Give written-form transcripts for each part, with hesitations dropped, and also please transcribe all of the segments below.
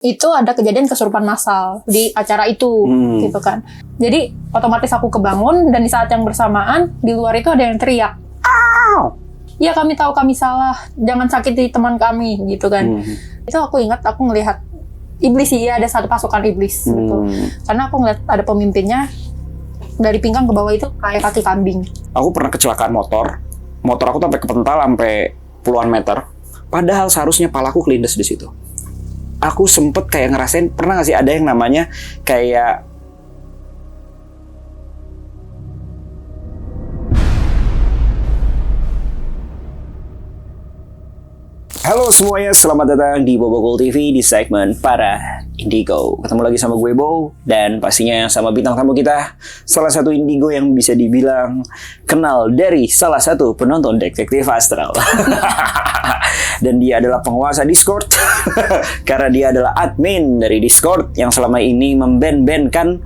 itu ada kejadian kesurupan massal di acara itu, gitu kan. Jadi otomatis aku kebangun dan di saat yang bersamaan di luar itu ada yang teriak, "Ow! Ya kami tahu kami salah, jangan sakiti teman kami," gitu kan. Itu aku ingat aku ngelihat iblis sih, ada satu pasukan iblis gitu. Karena aku ngeliat ada pemimpinnya dari pinggang ke bawah itu kayak kaki kambing. Aku pernah kecelakaan motor aku tuh sampai kepental sampai puluhan meter. Padahal seharusnya palaku kelindes di situ. Aku sempet kayak ngerasain, pernah nggak sih ada yang namanya kayak halo semuanya, selamat datang di Bobokul TV di segmen Para Indigo. Ketemu lagi sama gue Bo, dan pastinya sama bintang tamu kita, salah satu indigo yang bisa dibilang kenal dari salah satu penonton detektif astral. Dan dia adalah penguasa Discord karena dia adalah admin dari Discord yang selama ini memban-bankan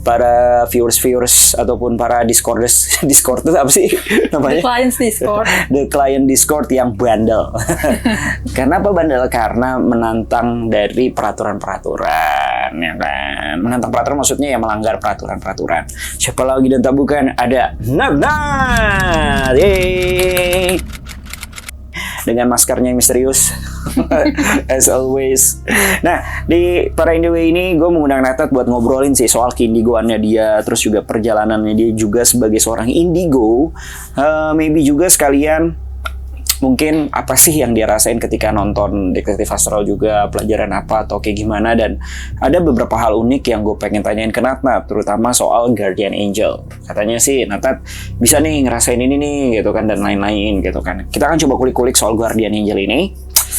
para viewers ataupun para Discorders. Discord itu apa sih namanya? The Clients Discord. The Client Discord yang bandel. Kenapa bandel? Karena menantang dari peraturan-peraturan, ya kan? Menantang peraturan maksudnya ya melanggar peraturan-peraturan. Siapa lagi dan tak bukan ada Nat. Yeay. Dengan maskernya yang misterius. As always. Nah, di Para Indigo ini gue mengundang Natat buat ngobrolin sih soal keindigoannya dia, terus juga perjalanannya dia juga sebagai seorang indigo. Maybe juga sekalian mungkin apa sih yang dia rasain ketika nonton detektif astral juga, pelajaran apa atau kayak gimana. Dan ada beberapa hal unik yang gue pengen tanyain ke Natat, terutama soal Guardian Angel. Katanya sih Natat bisa nih ngerasain ini nih gitu kan, dan lain-lain gitu kan. Kita akan coba kulik-kulik soal Guardian Angel ini.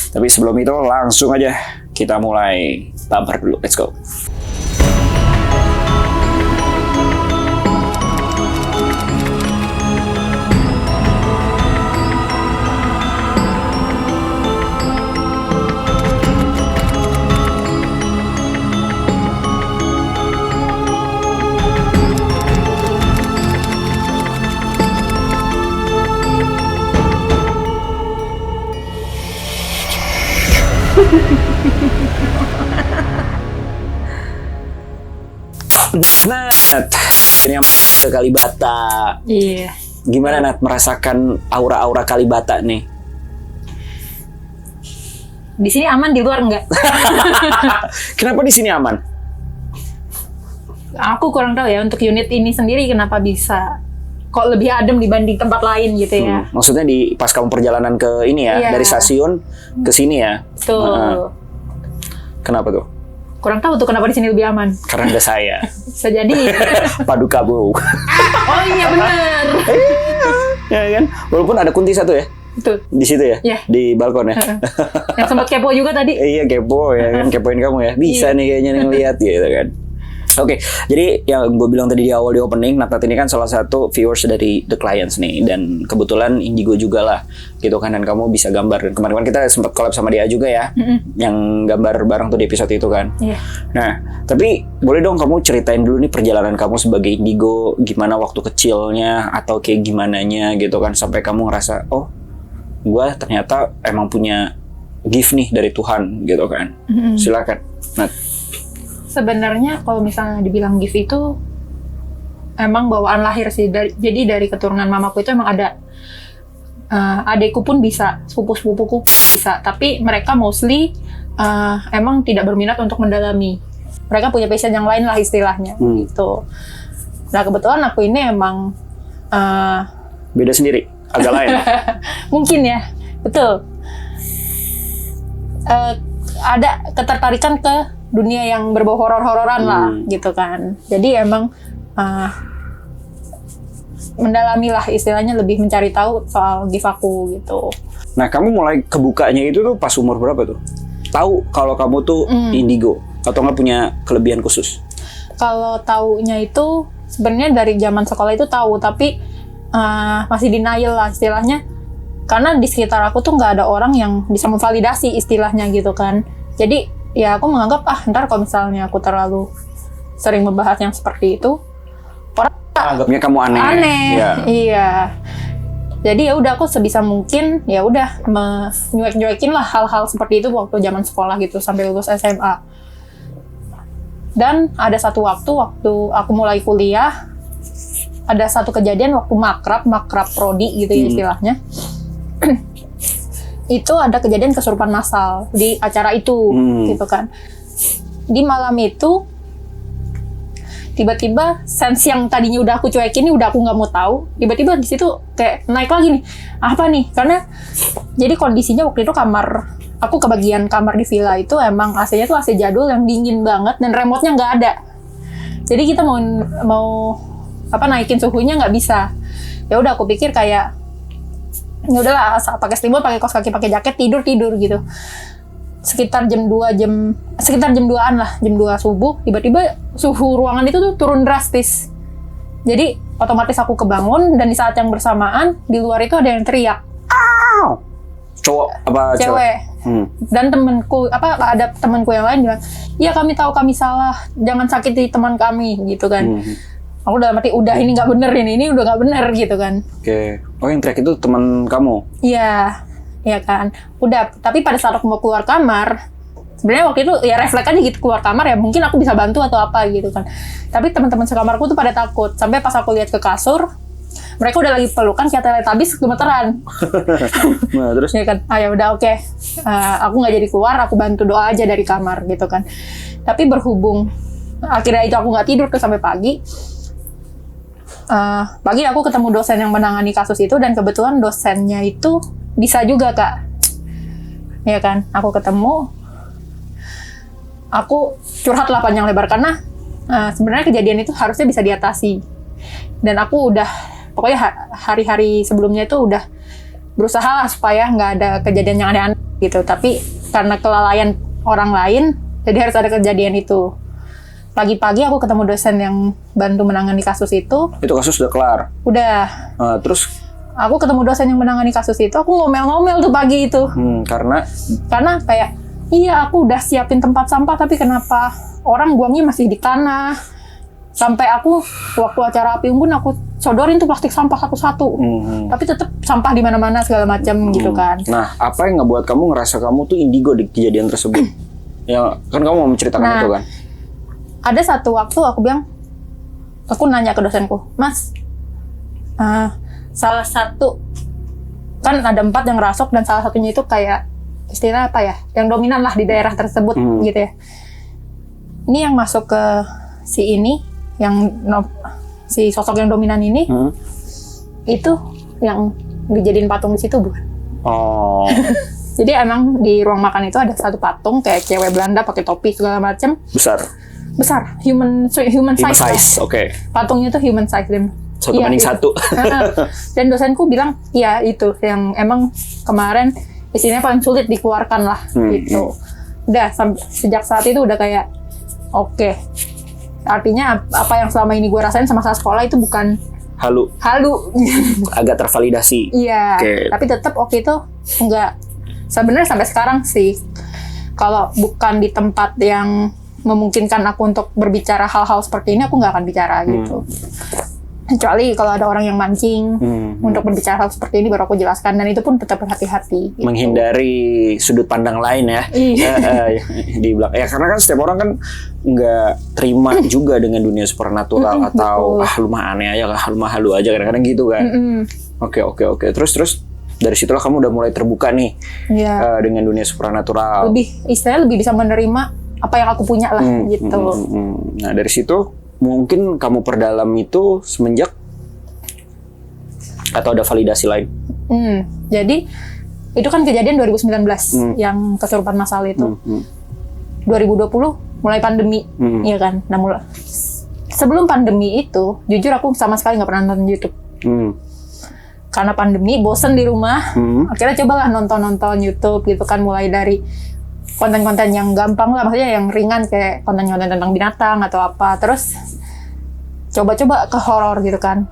Tapi sebelum itu langsung aja kita mulai tampar dulu. Let's go. Nat, ini yang ke Kalibata. Iya. Gimana Nat merasakan aura-aura Kalibata nih? Di sini aman, di luar enggak? Kenapa di sini aman? Aku kurang tahu ya untuk unit ini sendiri kenapa bisa kok lebih adem dibanding tempat lain gitu ya. Maksudnya pas kamu perjalanan ke ini ya, dari stasiun ke sini ya? Betul. Kenapa tuh? Kurang tahu tuh kenapa di sini lebih aman. Karena ada saya. Bisa jadi. Paduka Bro. Oh iya benar. Ya kan? Walaupun ada kunti satu ya. Betul. Di situ ya? Yeah. Di balkon ya? Yang sempat kepo juga tadi. Iya kepo ya kan, kepoin kamu ya. Bisa nih kayaknya nih ngeliat gitu kan. Oke, jadi yang gue bilang tadi di awal di opening, Natat ini kan salah satu viewers dari The Clients nih, dan kebetulan indigo juga lah, gitu kan, dan kamu bisa gambar. Dan kemarin kita sempat collab sama dia juga ya, yang gambar bareng tuh di episode itu kan. Iya. Nah, tapi boleh dong kamu ceritain dulu nih perjalanan kamu sebagai indigo, gimana waktu kecilnya atau kayak gimananya gitu kan, sampai kamu ngerasa, oh, gue ternyata emang punya gift nih dari Tuhan gitu kan. Silakan, Nat. Sebenarnya kalau misalnya dibilang gift itu emang bawaan lahir sih. Jadi dari keturunan mamaku itu emang ada adekku pun bisa, sepupu-sepupuku bisa. Tapi mereka mostly emang tidak berminat untuk mendalami. Mereka punya passion yang lain lah istilahnya gitu. Nah kebetulan aku ini emang beda sendiri, agak lain. mungkin ya, betul. Ada ketertarikan ke dunia yang berbau horor-hororan lah gitu kan. Jadi emang mendalami lah istilahnya, lebih mencari tahu soal gift aku gitu. Nah kamu mulai kebukanya itu tuh pas umur berapa tuh? Tahu kalau kamu tuh indigo atau nggak punya kelebihan khusus? Kalau taunya itu sebenarnya dari zaman sekolah itu tahu, tapi masih denial lah istilahnya. Karena di sekitar aku tuh nggak ada orang yang bisa memvalidasi istilahnya gitu kan. Jadi ya aku menganggap ntar kalau misalnya aku terlalu sering membahas yang seperti itu, orang anggapnya kamu aneh. Ya. Iya. Jadi ya udah aku sebisa mungkin ya udah menyuek-nyuekin lah hal-hal seperti itu waktu zaman sekolah gitu sampai lulus SMA. Dan ada satu waktu aku mulai kuliah, ada satu kejadian waktu makrab prodi gitu ya istilahnya. Itu ada kejadian kesurupan massal di acara itu gitu kan. Di malam itu tiba-tiba sense yang tadinya udah aku cuekin, ini udah aku nggak mau tahu, tiba-tiba di situ kayak naik lagi nih. Apa nih? Karena jadi kondisinya waktu itu aku ke bagian kamar di villa itu emang AC-nya tuh AC jadul yang dingin banget dan remote-nya nggak ada. Jadi kita mau naikin suhunya nggak bisa. Ya udah aku pikir kayak ya udahlah pakai selimut, pakai kaos kaki, pakai jaket, tidur gitu. Sekitar jam 2-an lah, jam 2 subuh, tiba-tiba suhu ruangan itu tuh turun drastis. Jadi otomatis aku kebangun dan di saat yang bersamaan di luar itu ada yang teriak. Cowok apa cewek? Dan ada temanku yang lain bilang, "Ya kami tahu kami salah, jangan sakiti teman kami," gitu kan. Aku udah mati, udah ini nggak bener, ini udah nggak bener gitu kan. Oke. Oh, yang teriak itu teman kamu? Iya, iya kan. Udah, tapi pada saat aku mau keluar kamar, sebenarnya waktu itu ya refleks aja gitu keluar kamar, ya mungkin aku bisa bantu atau apa gitu kan. Tapi teman-teman sekamarku tuh pada takut. Sampai pas aku lihat ke kasur, mereka udah lagi pelukan kayak Teletubbies gemeteran. Nah, terus? Ya kan, ya udah oke. Aku nggak jadi keluar, aku bantu doa aja dari kamar gitu kan. Tapi berhubung akhirnya itu aku nggak tidur tuh sampai pagi. Pagi aku ketemu dosen yang menangani kasus itu dan kebetulan dosennya itu bisa juga Kak. Ya kan, aku ketemu, aku curhat lah panjang lebar karena sebenarnya kejadian itu harusnya bisa diatasi. Dan aku udah pokoknya hari-hari sebelumnya itu udah berusaha supaya nggak ada kejadian yang aneh-aneh gitu. Tapi karena kelalaian orang lain, jadi harus ada kejadian itu. Pagi-pagi aku ketemu dosen yang bantu menangani kasus itu. Itu kasus udah kelar? Udah. Terus? Aku ketemu dosen yang menangani kasus itu, aku ngomel-ngomel tuh pagi itu. Karena kayak, iya aku udah siapin tempat sampah, tapi kenapa orang buangnya masih di tanah? Sampai aku waktu acara api unggun aku sodorin tuh plastik sampah satu-satu. Tapi tetap sampah di mana-mana segala macam gitu kan. Nah, apa yang ngebuat kamu ngerasa kamu tuh indigo di kejadian tersebut? Ya kan kamu mau menceritakan itu kan? Ada satu waktu aku nanya ke dosenku, "Mas, salah satu kan ada 4 yang ngerasuk dan salah satunya itu kayak istilah apa ya, yang dominan lah di daerah tersebut gitu ya. Ini yang masuk ke si sosok yang dominan ini, itu yang dijadiin patung di situ bukan?" Oh. Jadi emang di ruang makan itu ada satu patung kayak cewek Belanda pakai topi segala macam. Besar, human size. Oke. Patungnya tuh human size dan 1:1. Dan dosenku bilang, ya itu yang emang kemarin isinya paling sulit dikeluarkan lah gitu. Udah sejak saat itu udah kayak oke. Artinya apa yang selama ini gue rasain semasa sekolah itu bukan halu. Agak tervalidasi. Iya. Tapi tetap waktu itu enggak. Sebenarnya sampai sekarang sih, kalau bukan di tempat yang memungkinkan aku untuk berbicara hal-hal seperti ini, aku nggak akan bicara gitu. Kecuali kalau ada orang yang mancing untuk berbicara hal seperti ini, baru aku jelaskan, dan itu pun tetap berhati-hati. Gitu. Menghindari sudut pandang lain ya. Di belakang. Ya karena kan setiap orang kan nggak terima juga dengan dunia supernatural atau lu mah aneh aja, lu mah halu aja, kadang-kadang gitu kan. Oke. Terus dari situlah kamu udah mulai terbuka nih dengan dunia supernatural. Istilahnya lebih bisa menerima apa yang aku punya lah gitu. Nah dari situ mungkin kamu perdalam itu semenjak atau ada validasi lain? Jadi itu kan kejadian 2019 yang kesurupan massal itu. 2020 mulai pandemi, ya kan. Nah sebelum pandemi itu, jujur aku sama sekali nggak pernah nonton YouTube. Karena pandemi, bosen di rumah. Akhirnya cobalah nonton YouTube gitu kan, mulai dari konten-konten yang gampang lah, maksudnya yang ringan kayak konten-konten tentang binatang atau apa. Terus coba-coba ke horor gitu kan.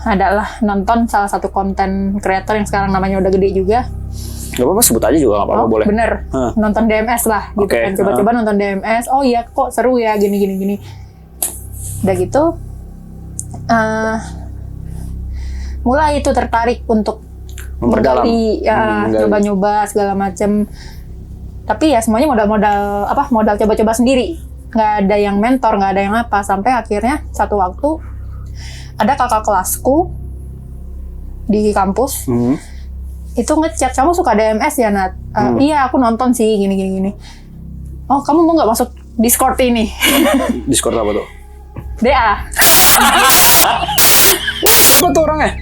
Adalah nonton salah satu konten kreator yang sekarang namanya udah gede juga. Gak apa-apa, sebut aja juga, gak apa-apa, boleh. Bener, nonton DMS lah gitu kan. Coba-coba nonton DMS, oh iya kok seru ya gini. Udah gitu, mulai itu tertarik untuk menggali, nyoba-nyoba segala macam. Tapi ya semuanya modal coba-coba sendiri. nggak ada yang mentor, nggak ada yang apa, sampai akhirnya satu waktu ada kakak kelasku di kampus itu ngechat, kamu suka DMS ya Nat? Iya aku nonton sih gini. Oh kamu mau nggak masuk Discord ini? Discord apa tuh? DA. Siapa tuh orangnya?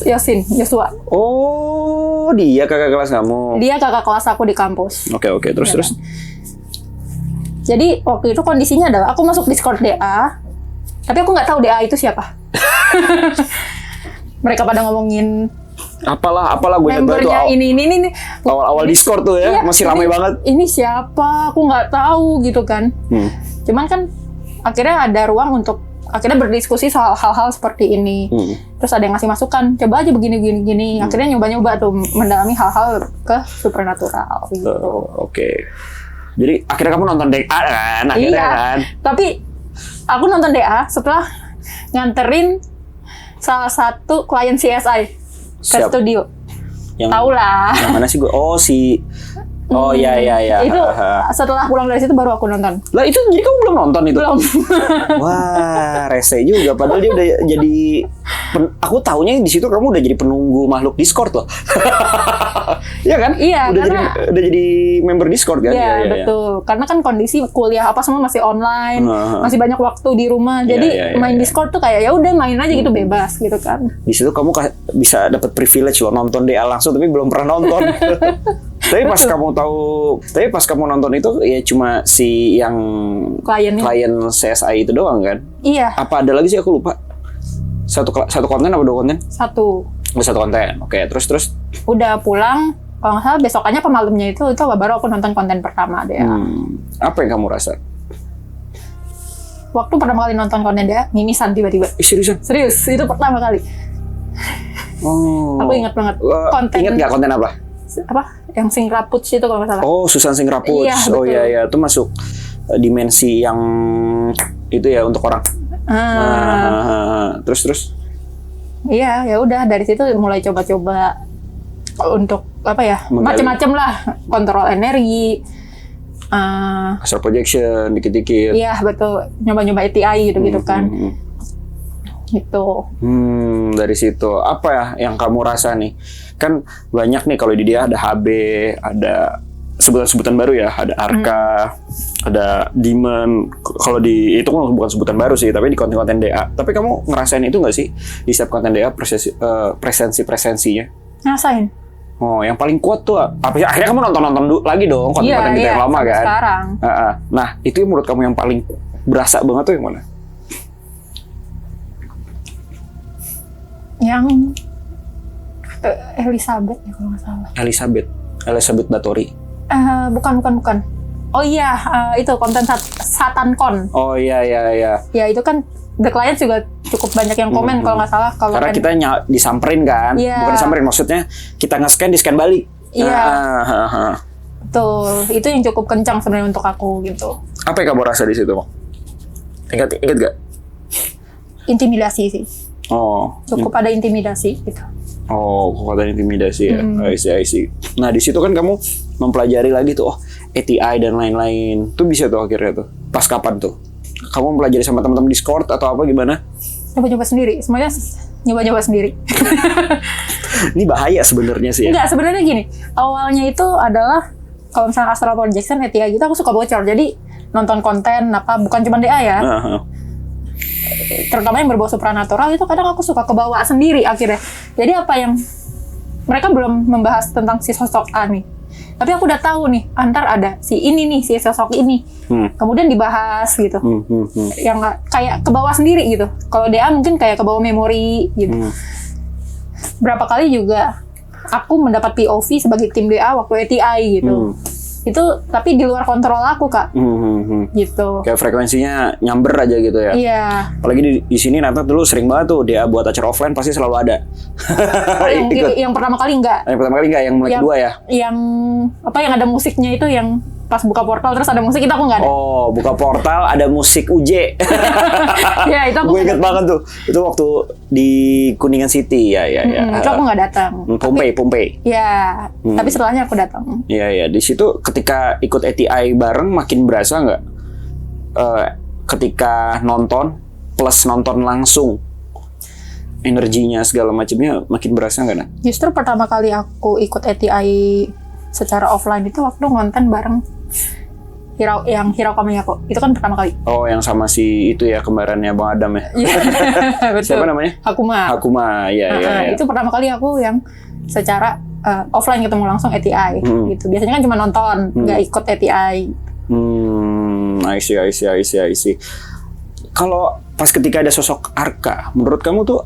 Yosin Yosua. Oh dia kakak kelas kamu. Dia kakak kelas aku di kampus. Oke terus. Jadi waktu itu kondisinya adalah aku masuk Discord DA, tapi aku nggak tahu DA itu siapa. Mereka pada ngomongin apalah gue ingat banget tuh membernya ini. awal Discord tuh ya, masih ramai banget. Ini siapa? Aku nggak tahu gitu kan. Cuman kan akhirnya ada ruang untuk akhirnya berdiskusi soal hal-hal seperti ini. Terus ada yang ngasih masukan, coba aja begini. Akhirnya nyoba-nyoba tuh mendalami hal-hal ke supernatural gitu. Oke. Jadi akhirnya kamu nonton DA kan? Akhirnya kan? Tapi aku nonton DA setelah nganterin salah satu klien CSI ke studio. Tahu lah. Yang mana sih gue? Oh si. Oh iya. Itu setelah pulang dari situ baru aku nonton. Lah itu jadi kamu belum nonton itu? Belum. Wah rese juga. Padahal dia udah jadi. Aku taunya di situ kamu udah jadi penunggu makhluk Discord loh. Iya kan? Iya. Udah jadi member Discord kan? Iya betul. Karena kan kondisi kuliah apa semua masih online, masih banyak waktu di rumah. Jadi main Discord tuh kayak ya udah main aja gitu bebas gitu kan. Di situ kamu bisa dapat privilege loh nonton DA langsung tapi belum pernah nonton. Tapi pas kamu nonton itu ya cuma si yang klien CSI itu doang kan? Iya. Apa ada lagi sih aku lupa. Satu konten apa 2 konten? Satu konten. Oke, terus. Udah pulang, kalau nggak salah besokannya apa malamnya itu baru aku nonton konten pertama deh. Apa yang kamu rasa? Waktu pertama kali nonton konten dia, mimisan tiba-tiba. Seriusan? Serius, itu pertama kali. Oh. Aku ingat banget. Ingat nggak konten apa? Apa? Yang Singraputs itu kalau nggak salah. Oh, Susan Singraputs. Iya, oh iya, itu masuk dimensi yang itu ya untuk orang. Terus. Iya, ya udah dari situ mulai coba-coba untuk apa ya? Macam-macam lah, kontrol energi. Astral projection dikit-dikit. Iya, betul. Nyoba-nyoba ATI gitu kan. Gitu. Dari situ apa ya yang kamu rasa nih? Kan banyak nih kalau di dia ada HB, ada sebutan-sebutan baru ya, ada Arca, ada Demon. Kalau di itu kan bukan sebutan baru sih, tapi di konten-konten DA. Tapi kamu ngerasain itu nggak sih di setiap konten DA presensinya? Ngerasain. Oh, yang paling kuat tuh apa sih? Akhirnya kamu nonton lagi dong konten-konten kita yang lama kan? Sekarang. Nah, itu yang menurut kamu yang paling berasa banget tuh yang mana? Yang Elizabeth ya kalau nggak salah. Elizabeth Bathory. Bukan. Oh iya, itu konten SatanCon. Oh iya. Ya itu kan The Client juga cukup banyak yang komen kalau nggak salah. Karena kita disamperin kan, bukan disamperin, maksudnya kita nge-scan, di-scan balik. Iya. Betul, itu yang cukup kencang sebenarnya untuk aku gitu. Apa yang kamu rasa di situ, Mak? Ingat gak? Intimidasi sih. Oh. Cukup ada intimidasi gitu. Oh, kekuatan intimidasi ya. I see. Nah, di situ kan kamu mempelajari lagi tuh, ATI dan lain-lain. Tuh bisa tuh akhirnya tuh. Pas kapan tuh? Kamu mempelajari sama teman-teman Discord atau apa gimana? Nyoba-nyoba sendiri. Semuanya nyoba-nyoba sendiri. Ini bahaya sebenarnya sih ya. Enggak, sebenarnya gini. Awalnya itu adalah kalau misalnya Astral Projection, ATI gitu aku suka bocor. Jadi nonton konten apa bukan cuma DA ya. Terutama yang berbau supranatural itu kadang aku suka kebawa sendiri akhirnya. Jadi apa yang mereka belum membahas tentang si sosok A nih, tapi aku udah tahu nih antar ada si ini nih, si sosok ini, kemudian dibahas gitu, yang kayak kebawa sendiri gitu. Kalau DA mungkin kayak kebawa memori gitu. Berapa kali juga aku mendapat POV sebagai tim DA waktu ATI gitu. Itu tapi di luar kontrol aku, Kak. Gitu. Kayak frekuensinya nyamber aja gitu ya. Iya. Apalagi di sini Nata dulu sering banget tuh dia buat acara offline pasti selalu ada. Yang pertama kali enggak. Yang pertama kali enggak, yang kedua ya. Yang apa yang ada musiknya itu yang pas buka portal terus ada musik itu aku nggak ada. Oh, buka portal ada musik UJ. Ya itu aku Gue inget banget tuh. Itu waktu di Kuningan City ya. Itu aku nggak datang. Pompei. Ya, tapi setelahnya aku datang. Iya. Di situ ketika ikut ATI bareng makin berasa nggak? Ketika nonton plus nonton langsung, energinya segala macamnya makin berasa nggak, Nat? Justru pertama kali aku ikut ATI secara offline itu waktu ngonten bareng Hirao Kamiyako. Itu kan pertama kali. Oh, yang sama si itu ya, kembarannya Bang Adam ya. Iya, betul. Siapa namanya? Hakuma. Ya. Itu pertama kali aku yang secara offline ketemu langsung ATI gitu. Biasanya kan cuma nonton, nggak ikut ATI. I see. Kalau pas ketika ada sosok Arka, menurut kamu tuh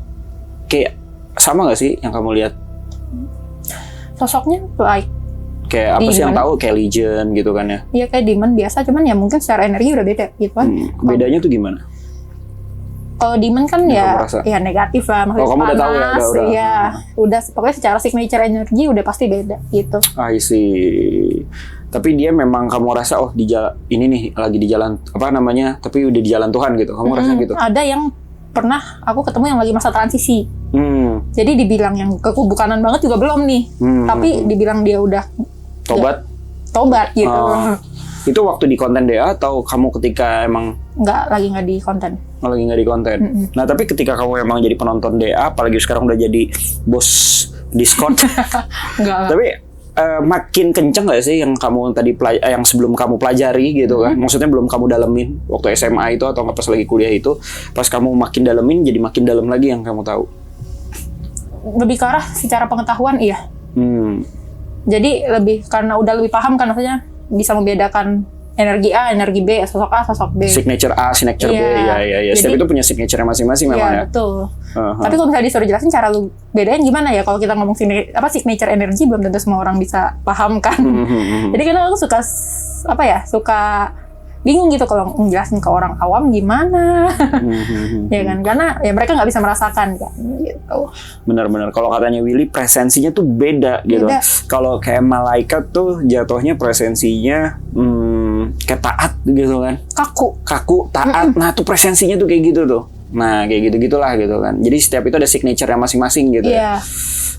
kayak sama nggak sih yang kamu lihat? Sosoknya like Kayak apa sih yang tahu kayak Legion gitu kan ya? Iya kayak Demon biasa, cuman ya mungkin secara energi udah beda gitu kan. Bedanya tuh gimana? Kalau Demon kan ya negatif lah, maksudnya kamu panas, udah tahu ya, udah pokoknya secara signature energi udah pasti beda gitu. I see. Tapi dia memang kamu rasa di jalan ini nih lagi di jalan apa namanya? Tapi udah di jalan Tuhan gitu. Kamu rasa gitu? Ada yang pernah aku ketemu yang lagi masa transisi. Jadi dibilang yang ke kubu kanan banget juga belum nih. Tapi dibilang dia udah tobat gitu. Itu waktu di konten DA atau kamu ketika emang nggak di konten? Lagi nggak di konten. Nah tapi ketika kamu emang jadi penonton DA, apalagi sekarang udah jadi bos Discord. Enggak. Tapi makin kenceng nggak sih yang kamu tadi yang sebelum kamu pelajari gitu kan? Maksudnya belum kamu dalemin waktu SMA itu atau pas lagi kuliah itu, pas kamu makin dalemin jadi makin dalam lagi yang kamu tahu. Lebih ke arah secara pengetahuan iya. Jadi lebih karena udah lebih paham kan, maksudnya bisa membedakan energi A, energi B, sosok A, sosok B. Signature A, signature B, ya. Setiap itu punya signature masing-masing memang ya. Iya betul. Tapi kalau misalnya disuruh jelasin cara lu bedain gimana ya? Kalau kita ngomong signature energi belum tentu semua orang bisa paham kan. Jadi kadang aku suka bingung gitu kalau ngejelasin ke orang awam gimana. Ya kan, karena ya mereka nggak bisa merasakan kan gitu. Benar-benar kalau katanya Willy presensinya tuh beda gitu. Kalau kayak malaikat tuh jatuhnya presensinya kayak taat gitu kan. Kaku taat. Nah tuh presensinya tuh kayak gitu tuh. Nah kayak gitu-gitulah gitu kan. Jadi setiap itu ada signature-nya masing-masing gitu ya.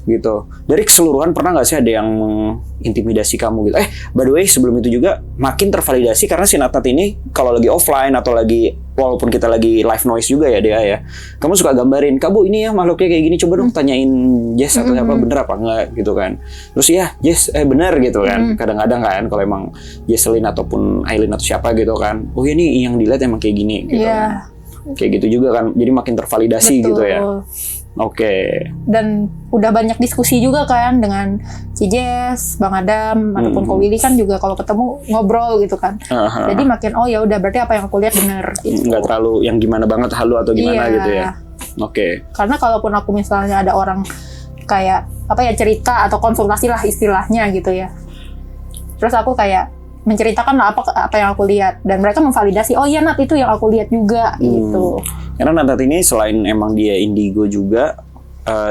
Gitu. Dari keseluruhan pernah nggak sih ada yang mengintimidasi kamu gitu? By the way sebelum itu juga makin tervalidasi karena si Natnat ini kalau lagi offline atau lagi walaupun kita lagi live noise juga ya dia ya, kamu suka gambarin, kamu ini ya makhluknya kayak gini, coba dong tanyain Jess atau apa bener apa enggak gitu kan. Terus ya Jess bener gitu kan. Kadang-kadang kan kalau emang Jesselyn ataupun Aileen atau siapa gitu kan, oh ini yang dilihat emang kayak gini gitu kan. Kayak gitu juga kan, jadi makin tervalidasi gitu ya. Oke. Dan udah banyak diskusi juga kan dengan si Jess, Bang Adam ataupun Ko Willy kan juga kalau ketemu ngobrol gitu kan. Jadi makin ya udah berarti apa yang aku lihat benar gitu. Nggak terlalu yang gimana banget halu atau gimana gitu ya. Oke. Karena kalaupun aku misalnya ada orang kayak cerita atau konsultasi lah istilahnya gitu ya. Terus aku kayak menceritakan apa yang aku lihat dan mereka memvalidasi, oh iya Nat itu yang aku lihat juga gitu. Karena Natnat ini selain emang dia indigo juga,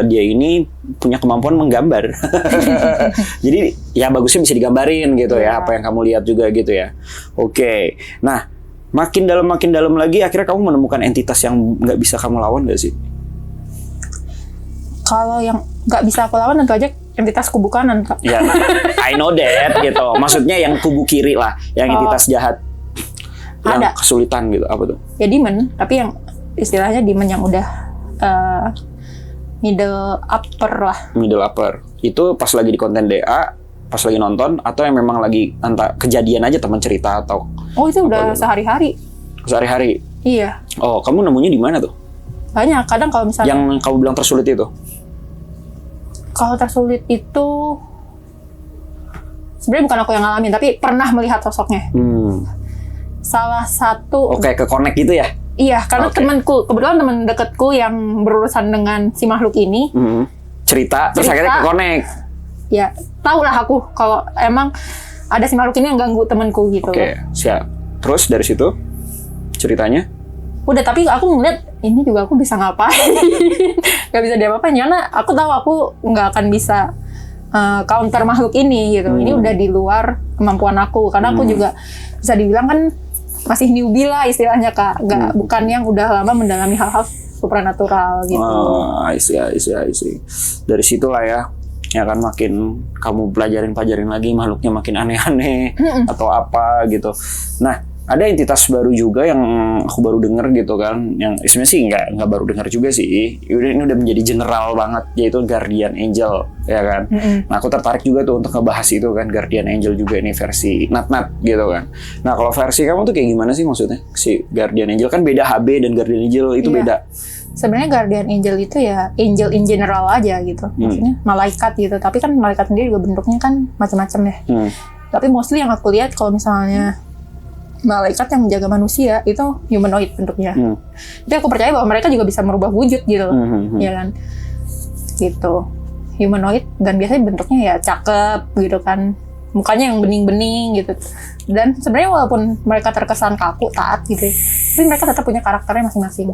dia ini punya kemampuan menggambar. Jadi ya bagusnya bisa digambarin gitu ya, apa yang kamu lihat juga gitu ya. Oke. Nah, makin dalam lagi akhirnya kamu menemukan entitas yang nggak bisa kamu lawan nggak sih? Kalau yang nggak bisa aku lawan tentu aja entitas kubu kanan, Kak. Ya, I know that gitu. Maksudnya yang kubu kiri lah, yang entitas jahat. Yang kesulitan gitu, apa tuh? Ya demon, tapi yang istilahnya demon yang udah middle upper lah. Middle upper. Itu pas lagi di konten DA, pas lagi nonton, atau yang memang lagi entah kejadian aja teman cerita atau? Oh itu udah sehari-hari. Sehari-hari? Iya. Oh kamu nemunya di mana tuh? Banyak. Kadang kalau misalnya. Yang kamu bilang tersulit itu? Kalau tersulit itu sebenarnya bukan aku yang ngalamin, tapi pernah melihat sosoknya. Salah satu. Oke, ke connect gitu ya? Iya, karena temanku, kebetulan teman dekatku yang berurusan dengan si makhluk ini cerita, terus akhirnya ke connect. Ya, tau lah aku kalau emang ada si makhluk ini yang ganggu temanku gitu. Oke, siap. Terus dari situ ceritanya? Udah, tapi aku ngeliat ini juga aku bisa ngapain. Gak bisa diapa-apain, karena aku tahu aku nggak akan bisa counter makhluk ini gitu. Ini udah di luar kemampuan aku, karena aku juga bisa dibilang kan masih newbie lah istilahnya Kak, bukan yang udah lama mendalami hal-hal supranatural gitu. I see. Dari situlah ya kan makin kamu pelajarin lagi makhluknya makin aneh-aneh atau apa gitu. Nah, ada entitas baru juga yang aku baru dengar gitu kan, yang sebenarnya sih nggak baru dengar juga sih. Ini udah menjadi general banget, yaitu Guardian Angel, ya kan. Nah, aku tertarik juga tuh untuk ngebahas itu kan, Guardian Angel juga ini versi Nat gitu kan. Nah, kalau versi kamu tuh kayak gimana sih maksudnya? Si Guardian Angel kan beda, HB dan Guardian Angel itu beda. Sebenarnya Guardian Angel itu ya angel in general aja gitu, maksudnya malaikat gitu. Tapi kan malaikat sendiri juga bentuknya kan macam-macam ya. Tapi mostly yang aku lihat kalau misalnya malaikat yang menjaga manusia itu humanoid bentuknya. Jadi aku percaya bahwa mereka juga bisa merubah wujud gitu loh, ya kan? Gitu, humanoid, dan biasanya bentuknya ya cakep gitu kan, mukanya yang bening-bening gitu. Dan sebenarnya walaupun mereka terkesan kaku, taat gitu, tapi mereka tetap punya karakternya masing-masing.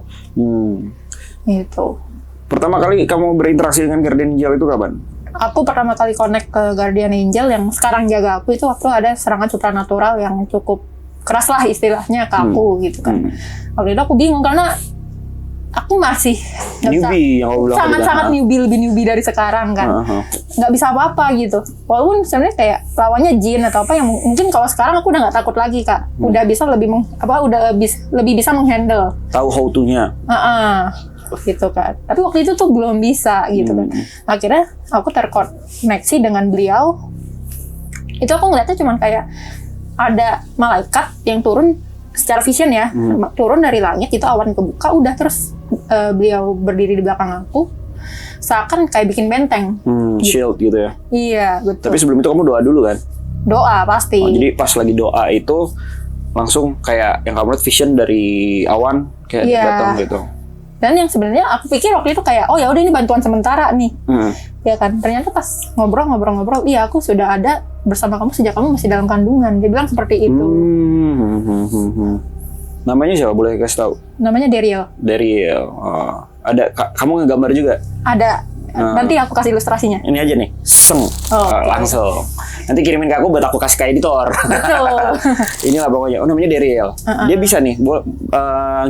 Gitu. Pertama kali kamu berinteraksi dengan Guardian Angel itu kapan? Aku pertama kali connect ke Guardian Angel yang sekarang jaga aku itu waktu ada serangan supranatural yang cukup keras lah istilahnya ke aku gitu kan. Waktu itu aku bingung karena aku masih newbie, sangat newbie, lebih newbie dari sekarang kan. Nggak bisa apa-apa gitu. Walaupun sebenarnya kayak lawannya jin atau apa yang mungkin kalau sekarang aku udah nggak takut lagi Kak. Udah bisa lebih lebih bisa menghandle. Tahu how to-nya. Gitu kan. Tapi waktu itu tuh belum bisa gitu kan. Akhirnya aku terkoneksi dengan beliau. Itu aku ngeliatnya cuman kayak ada malaikat yang turun secara vision ya, turun dari langit, itu awan kebuka, udah terus beliau berdiri di belakang aku, seakan kayak bikin benteng. Shield gitu ya? Iya, betul. Tapi sebelum itu kamu doa dulu kan? Doa, pasti. Jadi pas lagi doa itu, langsung kayak yang kamu lihat vision dari awan, kayak datang gitu. Dan yang sebenarnya aku pikir waktu itu kayak, oh ya udah ini bantuan sementara nih. Ya kan, ternyata pas ngobrol, iya aku sudah ada bersama kamu sejak kamu masih dalam kandungan. Dia bilang seperti itu. Namanya siapa, boleh kasih tahu? Namanya Daryl. Ada kamu ngegambar juga? Ada. Nanti aku kasih ilustrasinya. Ini aja nih, langsung. Nanti kirimin ke aku buat aku kasih ke editor. Betul. Inilah pokoknya. Namanya Daryl. Dia bisa nih,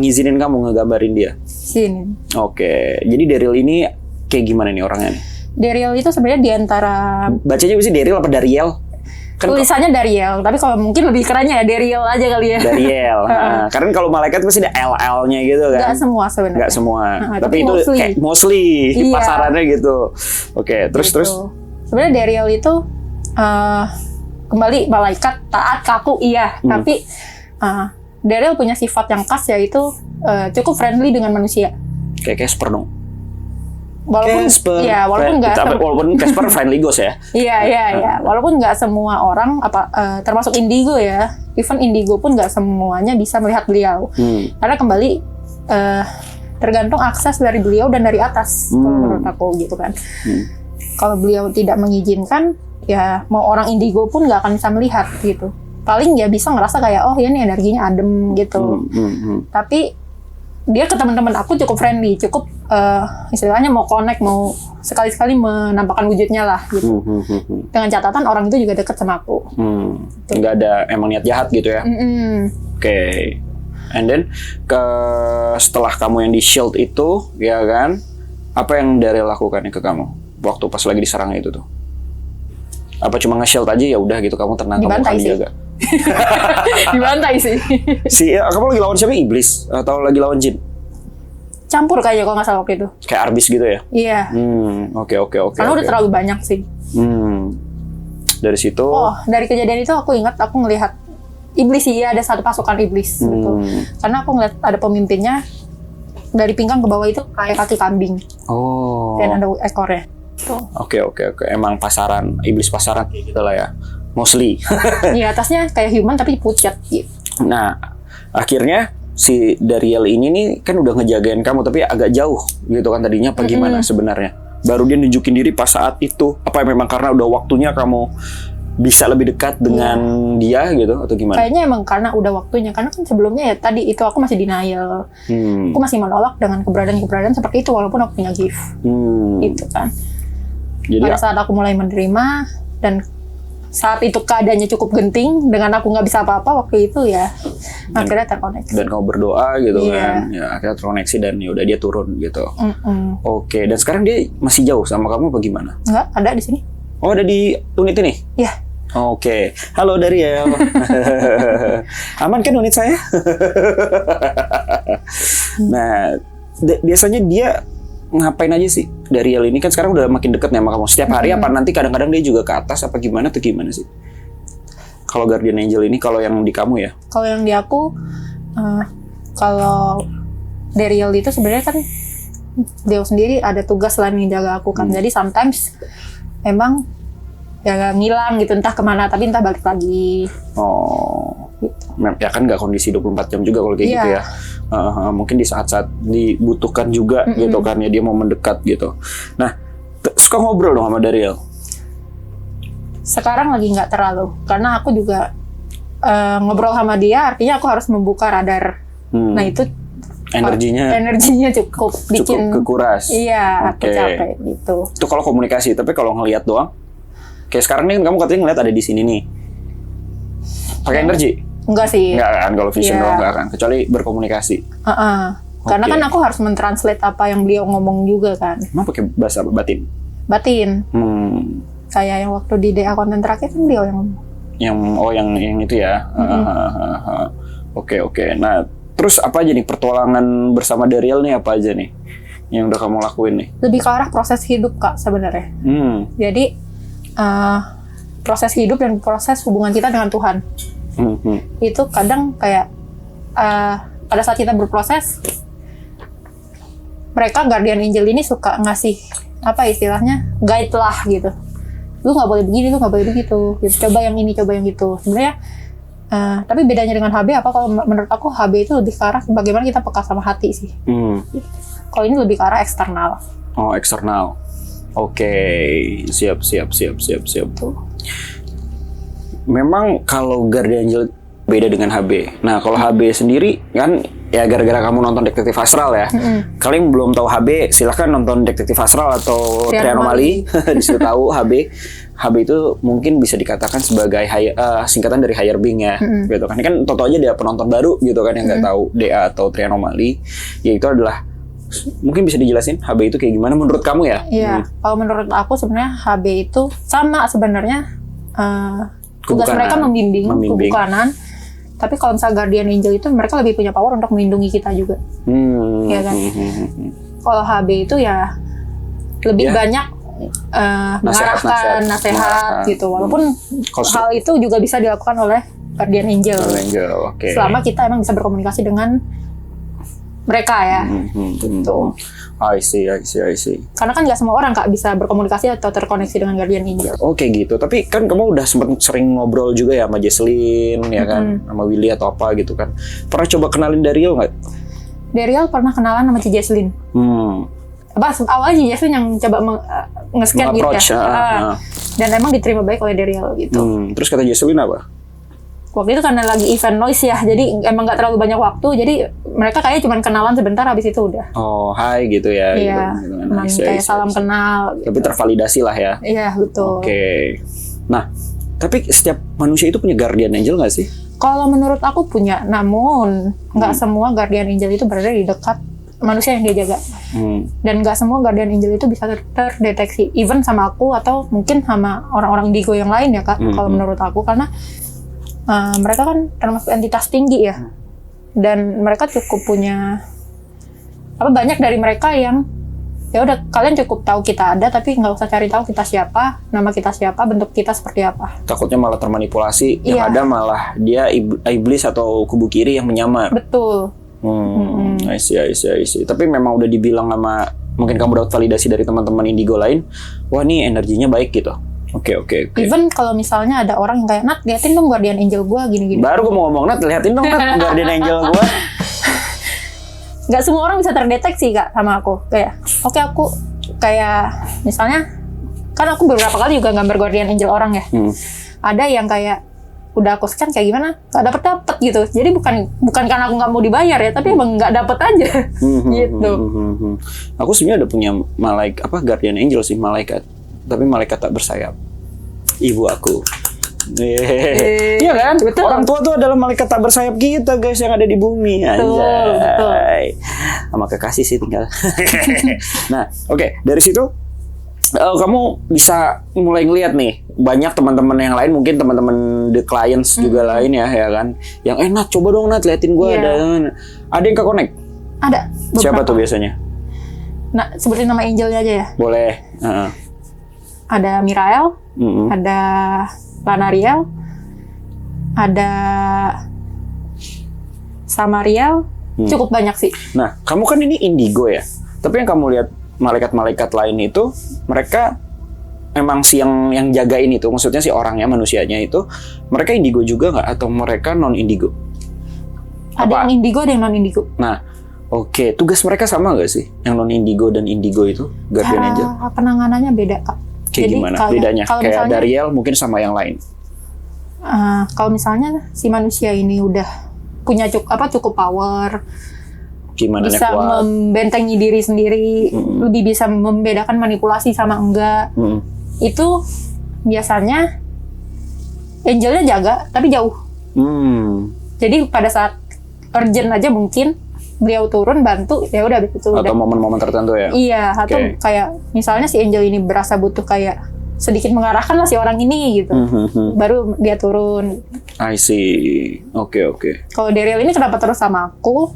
ngizinin kamu ngegambarin dia. Sini. Oke, jadi Daryl ini kayak gimana nih orangnya nih? Daryl itu sebenarnya diantara bacanya bisa Daryl apa Daryl? Kan tulisannya Daryl, tapi kalau mungkin lebih kerennya ya Daryl aja kali ya. Daryl. Karena kalau malaikat pasti ada LL-nya gitu kan. Nggak semua sebenarnya. Nggak semua. Tapi itu kayak mostly pasarannya gitu. Oke, terus. Sebenarnya Daryl itu kembali malaikat, taat, kaku, iya. Tapi Daryl punya sifat yang khas, yaitu cukup friendly dengan manusia. Kayak Casper dong. Walaupun Casper friendly ghost ya. Iya. Walaupun nggak semua orang termasuk indigo ya. Even indigo pun nggak semuanya bisa melihat beliau. Karena kembali tergantung akses dari beliau dan dari atas, kalau menurut aku gitu kan. Kalau beliau tidak mengizinkan, ya mau orang indigo pun nggak akan bisa melihat gitu. Paling ya bisa ngerasa kayak oh ya ini energinya adem gitu. Tapi dia ke teman-teman aku cukup friendly, cukup istilahnya mau connect, mau sekali-sekali menampakkan wujudnya lah gitu. Dengan catatan orang itu juga deket sama aku. Nggak ada emang niat jahat gitu ya. Oke. And then setelah kamu yang di shield itu, ya kan, apa yang Daryl lakukan ke kamu waktu pas lagi diserang itu tuh? Apa cuma nge-shield aja ya udah gitu, kamu tenang, kamu akan dijaga? Dibantai sih. Kamu lagi lawan siapa? Iblis atau lagi lawan jin? Campur kayaknya kalau nggak salah waktu itu. Kayak Arbis gitu ya? Iya. Oke. Karena udah terlalu banyak sih. Dari situ. Dari kejadian itu aku ingat aku ngelihat iblis sih, ada satu pasukan iblis gitu. Karena aku ngeliat ada pemimpinnya dari pinggang ke bawah itu kayak kaki kambing. Dan ada ekornya. Oke. Emang iblis pasaran kayak gitu lah ya. Mostly. Iya, atasnya kayak human tapi pucat gitu. Nah, akhirnya si Daryl ini nih kan udah ngejagain kamu tapi agak jauh gitu kan tadinya, apa gimana sebenarnya? Baru dia nunjukin diri pas saat itu, apa memang karena udah waktunya kamu bisa lebih dekat dengan dia gitu atau gimana? Kayaknya emang karena udah waktunya, karena kan sebelumnya ya tadi itu aku masih denial. Aku masih menolak dengan keberadaan seperti itu walaupun aku punya gift. Gitu kan. Jadi pada saat aku mulai menerima dan saat itu keadaannya cukup genting dengan aku nggak bisa apa-apa waktu itu ya akhirnya terkoneksi. Dan kamu berdoa gitu Iya. kan, ya akhirnya terkoneksi dan ya udah dia turun gitu. Oke, dan sekarang dia masih jauh sama kamu apa gimana? Nggak ada di sini. Oh, ada di unit ini? Ya. Oke, halo Dariel. Aman kan unit saya? Nah, biasanya dia ngapain aja sih Dariel ini? Kan sekarang udah makin deket nih sama kamu. Setiap hari apa nanti kadang-kadang dia juga ke atas apa gimana tuh gimana sih? Kalau Guardian Angel ini, kalau yang di kamu ya? Kalau yang di aku, kalau Dariel itu sebenarnya kan dia sendiri ada tugas selain menjaga aku kan. Jadi sometimes emang ya ngilang gitu entah kemana tapi entah balik lagi. Oh, Gitu. ya kan nggak kondisi 24 jam juga kalau kayak gitu ya. Mungkin di saat-saat dibutuhkan juga gitu kan ya dia mau mendekat gitu. Nah, suka ngobrol dong sama Dariel? Sekarang lagi nggak terlalu karena aku juga ngobrol sama dia artinya aku harus membuka radar. Nah itu energinya cukup bikin kekuras. Iya, aku capek gitu. Itu kalau komunikasi, tapi kalau ngelihat doang, kayak sekarang nih kamu katanya ngelihat ada di sini nih, pakai energi? Enggak sih. Enggak kan, kalau vision Iya. doang enggak kan, kecuali berkomunikasi. Karena kan aku harus mentranslate apa yang beliau ngomong juga kan. Emang pakai bahasa batin? Batin. Kayak yang waktu di DA konten terakhir kan beliau yang ngomong. Yang itu ya. Oke. Nah, terus apa aja nih pertualangan bersama Dariel nih, apa aja nih yang udah kamu lakuin nih? Lebih ke arah proses hidup Kak sebenarnya. Jadi proses hidup dan proses hubungan kita dengan Tuhan. Itu kadang kayak pada saat kita berproses, mereka Guardian Angel ini suka ngasih apa istilahnya guide lah gitu. Lu nggak boleh begini, lu nggak boleh begitu. Gitu. Coba yang ini, coba yang itu. Sebenarnya tapi bedanya dengan HB apa? Kalau menurut aku HB itu lebih ke arah bagaimana kita peka sama hati sih. Kalau ini lebih ke arah eksternal. Oh, eksternal. Oke, siap. Tuh. Memang kalau Guardian Angel beda dengan HB. Nah, kalau HB sendiri kan ya gara-gara kamu nonton Detektif Astral ya. Kalian belum tahu HB, silahkan nonton Detektif Astral atau Trianomali. Disitu tahu HB. HB itu mungkin bisa dikatakan sebagai singkatan dari higher being ya, gitu kan. Ini kan toto aja dia penonton baru gitu kan yang nggak tahu DA atau Trianomali. Yaitu adalah mungkin bisa dijelasin HB itu kayak gimana menurut kamu ya? Iya, kalau menurut aku sebenarnya HB itu sama sebenarnya tugas mereka membimbing, kebukanan. Tapi kalau misalnya Guardian Angel itu mereka lebih punya power untuk melindungi kita juga. Ya kan? Kalau HB itu ya lebih banyak mengarahkan, nasihat gitu. Walaupun hal itu juga bisa dilakukan oleh Guardian Angel. Selama kita emang bisa berkomunikasi dengan mereka ya. Gitu. I see. Karena kan nggak semua orang Kak bisa berkomunikasi atau terkoneksi dengan Guardian Angel. Oke gitu. Tapi kan kamu udah sering ngobrol juga ya sama Jesslyn ya kan, sama Willy atau apa gitu kan. Pernah coba kenalin Dariel nggak? Dariel pernah kenalan sama Ci Jesslyn. Awalnya Ci Jesslyn yang coba nge-scan gitu ya. Dan emang diterima baik oleh Dariel gitu. Terus kata Jesslyn apa? Waktu itu karena lagi event noise ya, jadi emang nggak terlalu banyak waktu, jadi mereka kayaknya cuma kenalan sebentar, habis itu udah. Oh, hai gitu ya. Iya, gitu. Kayak salam kenal. Gitu. Tapi tervalidasi lah ya. Iya, betul. Oke. Nah, tapi setiap manusia itu punya Guardian Angel nggak sih? Kalau menurut aku punya, namun nggak semua Guardian Angel itu berada di dekat manusia yang dia jaga. Dan nggak semua Guardian Angel itu bisa terdeteksi, even sama aku atau mungkin sama orang-orang indigo yang lain ya Kak, kalau menurut aku, karena mereka kan termasuk entitas tinggi ya, dan mereka cukup punya banyak dari mereka yang ya udah kalian cukup tahu kita ada, tapi nggak usah cari tahu kita siapa, nama kita siapa, bentuk kita seperti apa. Takutnya malah termanipulasi, yang ada malah dia iblis atau kubu kiri yang menyamar. Betul. I see. Tapi memang udah dibilang sama, mungkin kamu dapat validasi dari teman-teman indigo lain, wah nih energinya baik gitu. Oke. Even kalau misalnya ada orang yang kayak, Nat, liatin dong Guardian Angel gue gini-gini. Baru gue mau ngomong, Nat, liatin dong Nat Guardian Angel gue. Gak semua orang bisa terdeteksi Kak sama aku. Kayak, oke, aku kayak misalnya, kan aku beberapa kali juga gambar Guardian Angel orang ya. Ada yang kayak udah aku scan kayak gimana, gak dapet gitu. Jadi bukan karena aku nggak mau dibayar ya, tapi emang nggak dapet aja. Gitu. Aku sebenarnya ada punya Guardian Angel sih, malaikat. tapi malaikat tak bersayap. Ibu aku. Iya kan? Betul. Orang tua tuh adalah malaikat tak bersayap kita guys yang ada di bumi. Anjay. Sama kekasih sih tinggal. Nah, oke. Dari situ kamu bisa mulai ngeliat nih banyak teman-teman yang lain, mungkin teman-teman the clients juga lain ya kan, yang Nat coba dong Nat liatin gue ada yang ke connect. Ada. Siapa tuh biasanya? Nah, sebutin nama angelnya aja ya. Boleh. Ada Mirael, ada Lanariel, ada Samariel, cukup banyak sih. Nah, kamu kan ini indigo ya, tapi yang kamu lihat malaikat-malaikat lain itu, mereka emang si yang jagain itu, maksudnya si orangnya, manusianya itu, mereka indigo juga nggak? Atau mereka non-indigo? Ada yang indigo, ada yang non-indigo. Nah, oke. Tugas mereka sama nggak sih? Yang non-indigo dan indigo itu, Guardian Angel? Penanganannya beda, Kak. Kayak jadi, gimana bedanya? Kayak misalnya, Dariel mungkin sama yang lain? Kalau misalnya si manusia ini udah punya cukup power, Gimana bisa kuat? membentengi diri sendiri, lebih bisa membedakan manipulasi sama enggak. Itu biasanya angelnya jaga tapi jauh. Jadi pada saat urgent aja mungkin beliau turun bantu, ya udah gitu. Atau momen-momen tertentu ya? Iya, atau kayak misalnya si angel ini berasa butuh kayak sedikit mengarahkan lah si orang ini gitu. Baru dia turun. I see. Oke. Kalau Daryl ini kenapa terus sama aku?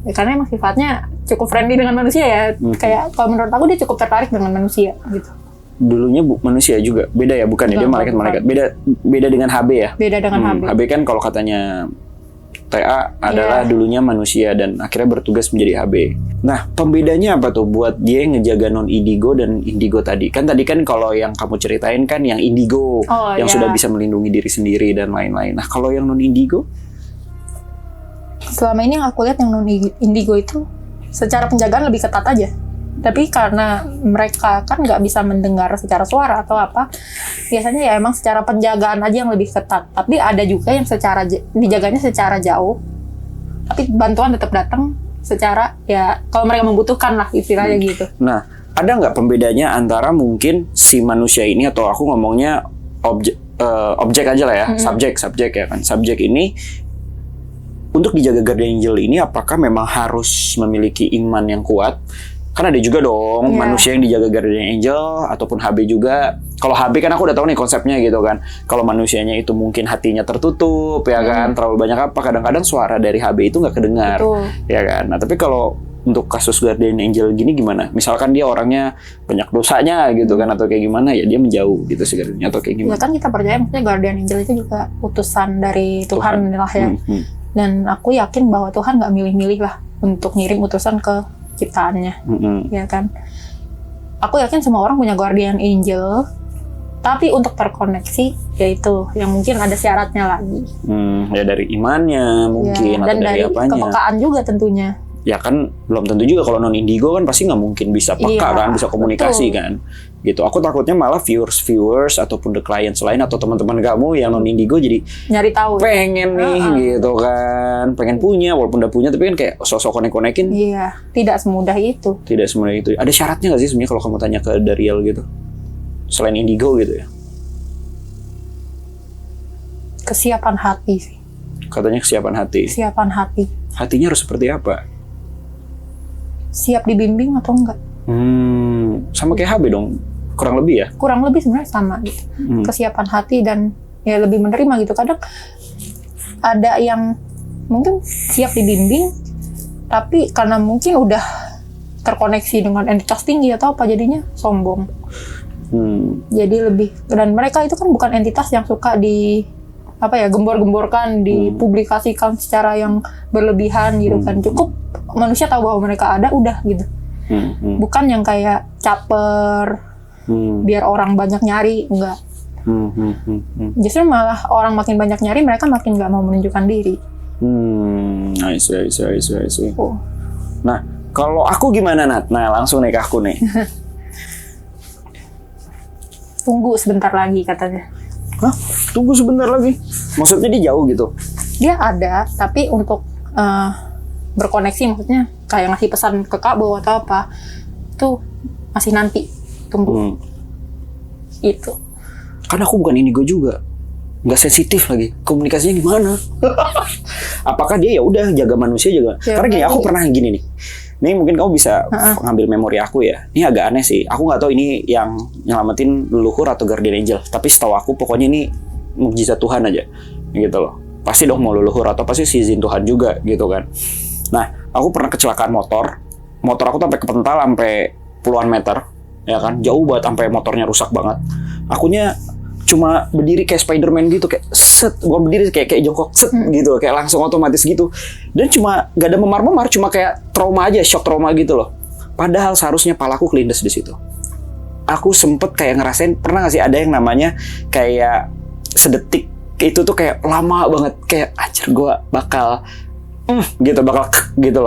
Ya, karena emang sifatnya cukup friendly dengan manusia ya. Kayak kalau menurut aku dia cukup tertarik dengan manusia gitu. Dulunya manusia juga. Beda ya, bukan ya? Dia malaikat-malaikat. Beda dengan HB ya? Beda dengan HB. HB kan kalau katanya TA adalah dulunya manusia dan akhirnya bertugas menjadi HB. Nah, pembedanya apa tuh buat dia yang ngejaga non-indigo dan indigo tadi? Kan tadi kan kalau yang kamu ceritain kan yang indigo, yang sudah bisa melindungi diri sendiri dan lain-lain. Nah, kalau yang non-indigo? Selama ini yang aku lihat yang non-indigo itu secara penjagaan lebih ketat aja. Tapi karena mereka kan nggak bisa mendengar secara suara atau apa, biasanya ya emang secara penjagaan aja yang lebih ketat. Tapi ada juga yang dijaganya secara jauh, tapi bantuan tetap datang secara ya kalau mereka membutuhkan lah istilahnya gitu. Nah, ada nggak pembedanya antara mungkin si manusia ini atau aku ngomongnya objek aja lah ya, subjek ya kan, subjek ini untuk dijaga Guardian Angel ini apakah memang harus memiliki iman yang kuat? Kan ada juga dong manusia yang dijaga Guardian Angel ataupun HB juga. Kalau HB kan aku udah tahu nih konsepnya gitu kan. Kalau manusianya itu mungkin hatinya tertutup ya kan, terlalu banyak apa, kadang-kadang suara dari HB itu nggak kedengar. Ya kan. Nah, tapi kalau untuk kasus Guardian Angel gini gimana? Misalkan dia orangnya banyak dosanya gitu kan atau kayak gimana, ya dia menjauh gitu sebenarnya atau kayak gimana? Ya kan kita percaya maksudnya Guardian Angel itu juga utusan dari Tuhan lah ya. Dan aku yakin bahwa Tuhan nggak milih-milih lah untuk ngirim utusan ke ciptaannya, ya kan. Aku yakin semua orang punya Guardian Angel, tapi untuk terkoneksi, yaitu yang mungkin ada syaratnya lagi. Ya dari imannya mungkin, dan atau dari apanya. kepekaan juga tentunya. Ya kan belum tentu juga, kalau non indigo kan pasti nggak mungkin bisa peka kan, bisa komunikasi kan. Gitu. Aku takutnya malah viewers ataupun the clients lain atau teman-teman kamu yang non indigo jadi nyari tahu. Pengen nih gitu kan, pengen punya walaupun udah punya tapi kan kayak sosok konek-konekin. Iya, tidak semudah itu. Tidak semudah itu. Ada syaratnya nggak sih sebenarnya kalau kamu tanya ke Dariel gitu? Selain indigo gitu ya? Kesiapan hati sih. Katanya kesiapan hati. Kesiapan hati. Hatinya harus seperti apa? Siap dibimbing atau enggak? Sama kayak HB dong, kurang lebih ya? Kurang lebih sebenarnya sama gitu. Kesiapan hati dan ya lebih menerima gitu. Kadang ada yang mungkin siap dibimbing, tapi karena mungkin udah terkoneksi dengan entitas tinggi atau apa, jadinya sombong. Jadi lebih, dan mereka itu kan bukan entitas yang suka gembor-gemborkan, dipublikasikan secara yang berlebihan gitu kan. Cukup manusia tahu bahwa mereka ada, udah gitu. Bukan yang kayak caper, biar orang banyak nyari, enggak. Justru malah orang makin banyak nyari, mereka makin nggak mau menunjukkan diri. I see. Nah, kalau aku gimana, Nat? Nah, langsung nih ke aku nih. Tunggu sebentar lagi katanya. Hah? Tunggu sebentar lagi? Maksudnya dia jauh gitu? Dia ada, tapi untuk berkoneksi maksudnya kayak ngasih pesan ke Kak Bo atau apa, itu masih nanti. Tunggu. Itu. Kan aku bukan indigo juga, nggak sensitif lagi. Komunikasinya gimana? Apakah dia ya udah jaga manusia jaga? Ya, Karena gini, aku pernah gini nih. Ini mungkin kamu bisa ngambil memori aku ya. Ini agak aneh sih. Aku nggak tahu ini yang nyelamatin leluhur atau guardian angel. Tapi setahu aku pokoknya ini mukjizat Tuhan aja, gitu loh. Pasti dong mau leluhur atau pasti si izin Tuhan juga, gitu kan. Nah, aku pernah kecelakaan motor. Motor aku sampai kepental sampai puluhan meter, ya kan. Jauh banget sampai motornya rusak banget. Akunya cuma berdiri kayak Spider-Man gitu, kayak set, bukan berdiri kayak jongkok set gitu, kayak langsung otomatis gitu. Dan cuma gak ada memar-memar, cuma kayak trauma aja, shock trauma gitu loh. Padahal seharusnya palaku kelindes di situ. Aku sempet kayak ngerasain, pernah gak sih ada yang namanya kayak sedetik itu tuh kayak lama banget, kayak anjir gue bakal gitu,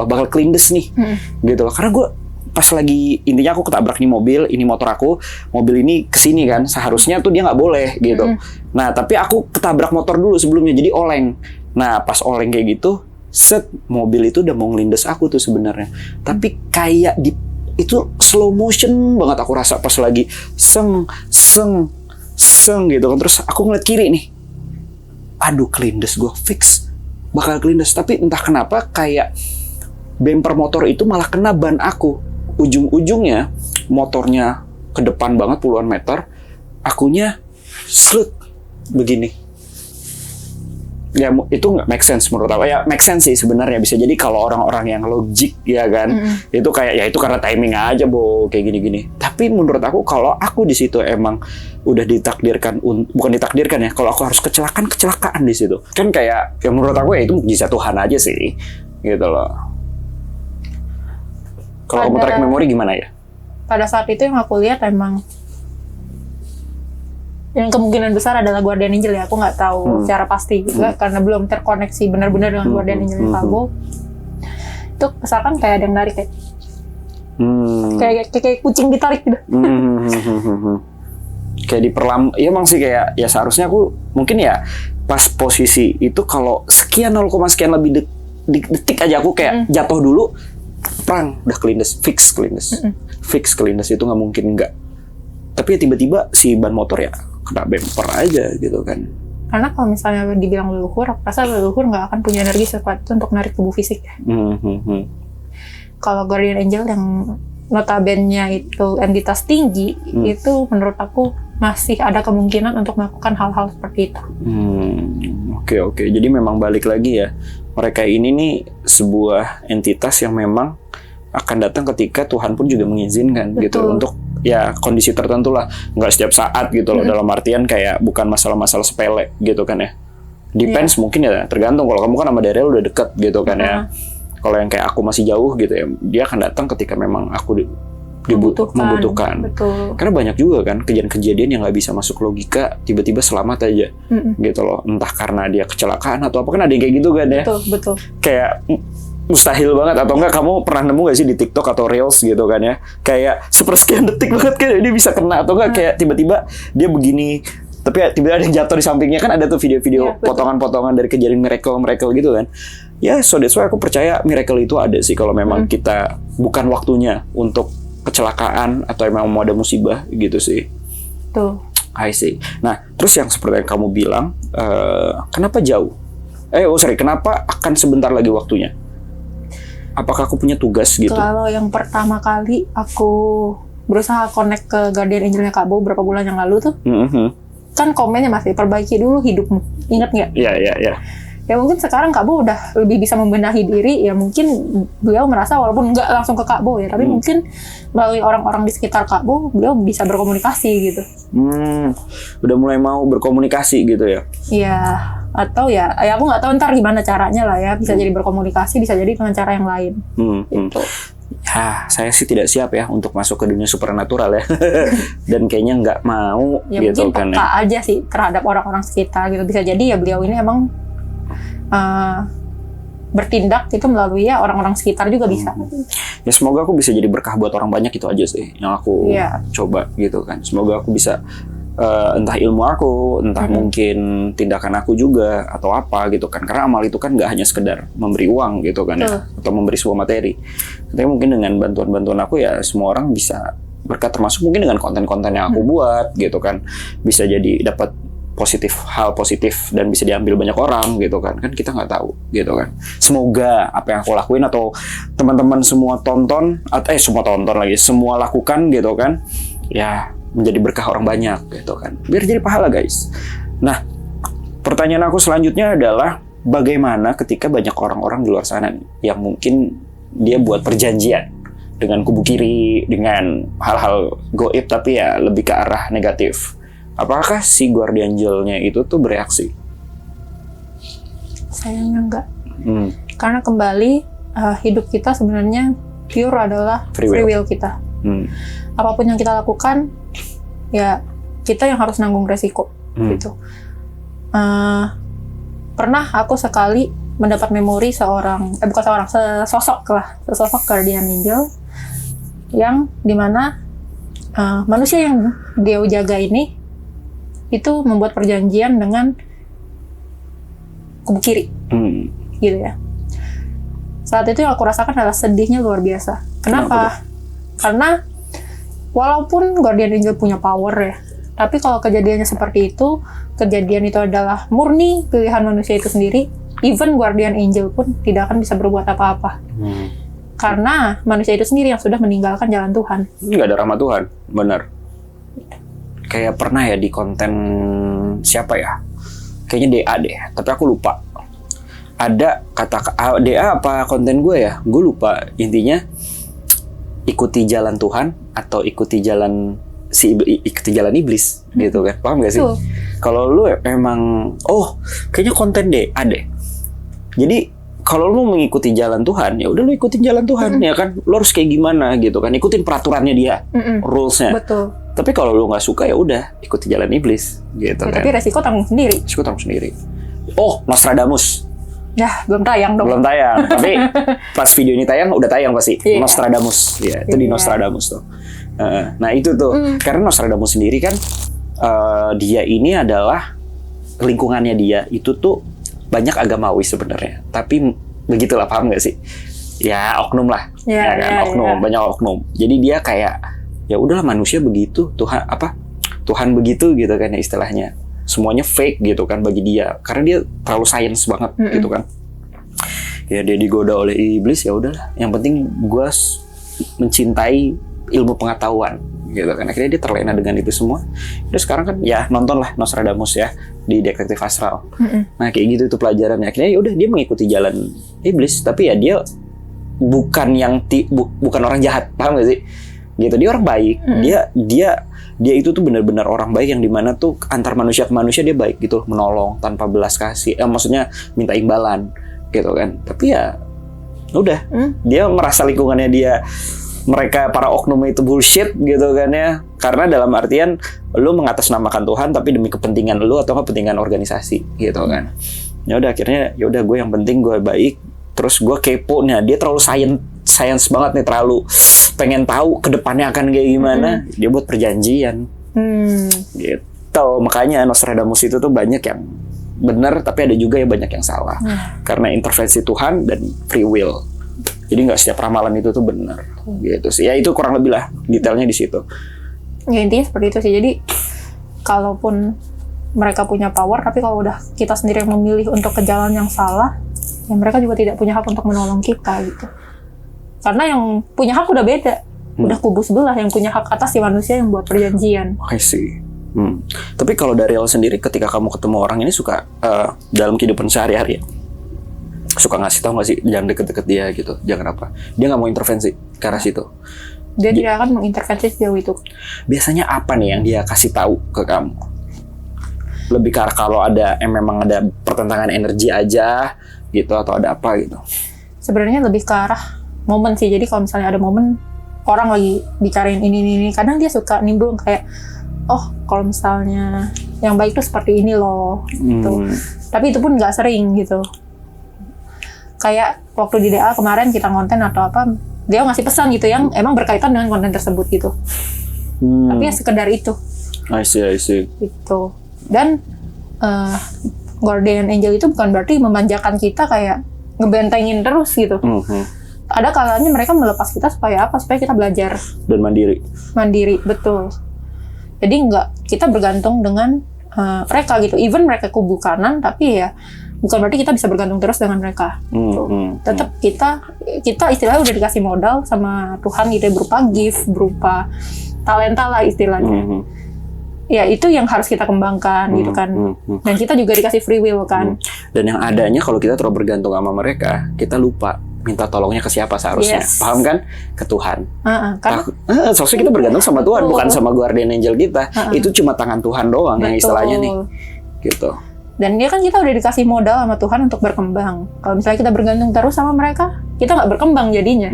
bakal kelindes nih, gitu loh. Karena gue pas lagi intinya aku ketabrak nih mobil, ini motor aku, mobil ini kesini kan, seharusnya tuh dia nggak boleh gitu. Nah tapi aku ketabrak motor dulu sebelumnya, jadi oleng. Nah pas oleng kayak gitu, set, mobil itu udah mau ngelindes aku tuh sebenarnya. Tapi kayak itu slow motion banget aku rasa pas lagi seng gitu kan. Terus aku ngeliat kiri nih, aduh kelindes gue fix, bakal kelindes. Tapi entah kenapa kayak bumper motor itu malah kena ban aku. Ujung-ujungnya motornya ke depan banget puluhan meter, akunya slut begini. Ya itu nggak make sense menurut aku. Ya make sense sih sebenarnya, bisa jadi kalau orang-orang yang logik ya kan, itu kayak ya itu karena timing aja kayak gini-gini. Tapi menurut aku kalau aku di situ emang udah ditakdirkan, bukan ditakdirkan ya, kalau aku harus kecelakaan di situ. Kan kayak ya menurut aku ya itu mukjizat Tuhan aja sih, gitu loh. Kalau kamu tarik memori gimana ya? Pada saat itu yang aku lihat emang yang kemungkinan besar adalah Guardian Angel ya. Aku nggak tahu secara pasti juga karena belum terkoneksi benar-benar dengan Guardian Angel Kabo. Itu kesalkan kayak ada yang narik kayak kucing ditarik gitu. Kayak ya emang sih kayak ya seharusnya aku mungkin ya pas posisi itu kalau sekian 0, sekian lebih detik aja aku kayak jatuh dulu. Prang, udah kelindes, fix kelindes itu nggak mungkin nggak. Tapi ya tiba-tiba si ban motor ya kena bumper aja gitu kan. Karena kalau misalnya dibilang leluhur, aku rasa leluhur nggak akan punya energi sekuat itu untuk narik tubuh fisik. Kalau Guardian Angel yang notabene itu entitas tinggi, itu menurut aku masih ada kemungkinan untuk melakukan hal-hal seperti itu. Oke. Jadi memang balik lagi ya. Mereka ini nih sebuah entitas yang memang akan datang ketika Tuhan pun juga mengizinkan. Betul. Gitu untuk ya kondisi tertentu lah, nggak setiap saat gitu loh. Dalam artian kayak bukan masalah-masalah sepele gitu kan ya. Depends mungkin ya, tergantung. Kalau kamu kan sama Daryl udah deket gitu kan ya. Kalau yang kayak aku masih jauh gitu ya, dia akan datang ketika memang aku membutuhkan. Betul. Karena banyak juga kan kejadian-kejadian yang nggak bisa masuk logika, tiba-tiba selamat aja, gitu loh. Entah karena dia kecelakaan atau apa, kan ada yang kayak gitu kan ya. Betul. Kayak mustahil banget. Atau enggak kamu pernah nemu gak sih di TikTok atau Reels gitu kan ya, kayak sepersekian detik banget kayak dia bisa kena. Atau enggak kayak tiba-tiba dia begini, tapi tiba-tiba ada yang jatuh di sampingnya. Kan ada tuh video-video potongan-potongan dari kejadian miracle gitu kan. Ya so that's why aku percaya miracle itu ada sih kalau memang kita bukan waktunya untuk kecelakaan atau emang mau ada musibah gitu sih. Tuh. I see. Nah, terus yang seperti yang kamu bilang, kenapa jauh? Kenapa akan sebentar lagi waktunya? Apakah aku punya tugas gitu? Kalau yang pertama kali aku berusaha connect ke Guardian Angelnya Kak Bo berapa bulan yang lalu tuh, kan komennya masih perbaiki dulu hidupmu. Ingat nggak? Iya. Ya mungkin sekarang Kak Bo udah lebih bisa membenahi diri, ya mungkin beliau merasa walaupun nggak langsung ke Kak Bo ya, tapi mungkin melalui orang-orang di sekitar Kak Bo, beliau bisa berkomunikasi gitu. Udah mulai mau berkomunikasi gitu ya? Iya, atau ya aku nggak tahu ntar gimana caranya lah ya, bisa jadi berkomunikasi, bisa jadi dengan cara yang lain. Gitu. Ya, saya sih tidak siap ya untuk masuk ke dunia supernatural ya. Dan kayaknya nggak mau ya, gitu kan. Mungkin peka aja sih terhadap orang-orang sekitar gitu. Bisa jadi ya beliau ini emang bertindak itu melalui ya orang-orang sekitar juga bisa. Ya semoga aku bisa jadi berkah buat orang banyak, itu aja sih yang aku coba gitu kan. Semoga aku bisa entah ilmu aku, entah mungkin tindakan aku juga atau apa gitu kan. Karena amal itu kan nggak hanya sekedar memberi uang gitu kan ya, atau memberi sebuah materi. Tapi mungkin dengan bantuan-bantuan aku ya semua orang bisa berkat termasuk mungkin dengan konten-konten yang aku buat gitu kan, bisa jadi dapat hal positif dan bisa diambil banyak orang gitu kan kita nggak tahu gitu kan. Semoga apa yang aku lakuin atau teman-teman semua semua lakukan gitu kan ya menjadi berkah orang banyak gitu kan, biar jadi pahala guys. Nah, pertanyaan aku selanjutnya adalah bagaimana ketika banyak orang-orang di luar sana nih, yang mungkin dia buat perjanjian dengan kubu kiri, dengan hal-hal goib tapi ya lebih ke arah negatif. Apakah si guardian angel-nya itu tuh bereaksi? Sayangnya enggak. Karena kembali hidup kita sebenarnya pure adalah free will kita. Apapun yang kita lakukan, ya kita yang harus nanggung resiko gitu. Pernah aku sekali mendapat memori sesosok guardian angel yang dimana manusia yang dia jaga ini itu membuat perjanjian dengan kubu kiri, gitu ya. Saat itu yang aku rasakan adalah sedihnya luar biasa. Kenapa? Karena walaupun guardian angel punya power ya, tapi kalau kejadiannya seperti itu, kejadian itu adalah murni pilihan manusia itu sendiri, even guardian angel pun tidak akan bisa berbuat apa-apa. Karena manusia itu sendiri yang sudah meninggalkan jalan Tuhan. Nggak ada rahmat Tuhan, benar. Kayak pernah ya di konten siapa ya? Kayaknya DA deh, tapi aku lupa. Ada kata DA apa konten gue ya? Gue lupa. Intinya ikuti jalan Tuhan atau ikuti jalan iblis gitu kan. Paham gak sih? Kalau lu emang kayaknya konten DA deh. Jadi kalau lu mau mengikuti jalan Tuhan, ya udah lu ikutin jalan Tuhan ya kan. Lu harus kayak gimana gitu kan. Ikutin peraturannya dia, rules-nya. Betul. Tapi kalau lu nggak suka ya udah ikuti jalan iblis gitu kan. Tapi resiko tanggung sendiri. Oh, Nostradamus. Ya, belum tayang dong. Belum tayang. Tapi pas video ini tayang udah tayang pasti. Nostradamus. Ya, itu di Nostradamus tuh. Nah, itu tuh. Karena Nostradamus sendiri kan dia ini adalah lingkungannya dia itu tuh banyak agamawi sebenarnya. Tapi begitulah, paham nggak sih? Ya, oknum lah. Banyak oknum. Jadi dia kayak ya udahlah manusia begitu, Tuhan begitu gitu kan ya istilahnya. Semuanya fake gitu kan bagi dia karena dia terlalu sains banget gitu kan. Ya dia digoda oleh iblis, ya udahlah. Yang penting gue mencintai ilmu pengetahuan gitu kan. Akhirnya dia terlena dengan itu semua. Terus sekarang kan ya nontonlah Nostradamus ya di Detektif Astral. Nah kayak gitu itu pelajarannya. Akhirnya ya udah dia mengikuti jalan iblis, tapi ya dia bukan bukan orang jahat, paham gak sih? Gitu, dia orang baik. Dia itu tuh benar-benar orang baik yang dimana tuh antar manusia ke manusia dia baik gitu, menolong tanpa belas kasih. Maksudnya minta imbalan gitu kan. Tapi ya udah, dia merasa lingkungannya mereka para oknum itu bullshit gitu kan ya. Karena dalam artian lu mengatasnamakan Tuhan tapi demi kepentingan lu atau kepentingan organisasi gitu kan. Ya udah akhirnya ya udah gue yang penting gue baik. Terus gue kepo, dia terlalu science banget nih, terlalu pengen tahu ke depannya akan kayak gimana. Dia buat perjanjian. Gitu. Makanya Nostradamus itu tuh banyak yang benar, tapi ada juga yang banyak yang salah. Karena intervensi Tuhan dan free will. Jadi nggak setiap ramalan itu tuh benar. Gitu sih. Ya itu kurang lebih lah detailnya di situ. Ya intinya seperti itu sih. Jadi kalaupun mereka punya power, tapi kalau udah kita sendiri yang memilih untuk ke jalan yang salah, ya mereka juga tidak punya hak untuk menolong kita gitu. Karena yang punya hak udah beda. Udah kubu sebelah yang punya hak atas si manusia yang buat perjanjian. I see. Tapi kalau dari lo sendiri ketika kamu ketemu orang ini suka dalam kehidupan sehari-hari ya, suka ngasih tahu nggak sih jangan deket-deket dia gitu, jangan apa? Dia nggak mau intervensi ke arah situ. Dia tidak akan mengintervensi sejauh itu. Biasanya apa nih yang dia kasih tahu ke kamu? Lebih ke arah kalau memang ada pertentangan energi aja gitu atau ada apa gitu? Sebenarnya lebih ke arah momen sih. Jadi kalau misalnya ada momen orang lagi bicarain ini, kadang dia suka nimbrung kayak, oh kalau misalnya yang baik tuh seperti ini loh gitu. Tapi itu pun nggak sering gitu. Kayak waktu di DA kemarin kita konten atau apa, dia ngasih pesan gitu yang emang berkaitan dengan konten tersebut gitu. Tapi ya sekedar itu. I see. Gitu. Dan guardian angel itu bukan berarti memanjakan kita kayak ngebentengin terus gitu. ada kalanya mereka melepas kita supaya apa? Supaya kita belajar Dan mandiri. mandiri, betul. Jadi kita bergantung dengan mereka gitu. Even mereka kubu kanan, tapi ya bukan berarti kita bisa bergantung terus dengan mereka. Tetap kita istilahnya udah dikasih modal sama Tuhan gitu, berupa gift, berupa talenta lah istilahnya. Ya itu yang harus kita kembangkan gitu kan. Dan kita juga dikasih free will kan. Dan yang adanya kalau kita terlalu bergantung sama mereka, kita lupa minta tolongnya ke siapa seharusnya. Paham kan? Ke Tuhan. Karena seharusnya kita bergantung sama Tuhan, bukan sama guardian angel kita. Itu cuma tangan Tuhan doang yang istilahnya nih. Gitu. Dan dia kan kita udah dikasih modal sama Tuhan untuk berkembang. Kalau misalnya kita bergantung terus sama mereka, kita nggak berkembang jadinya.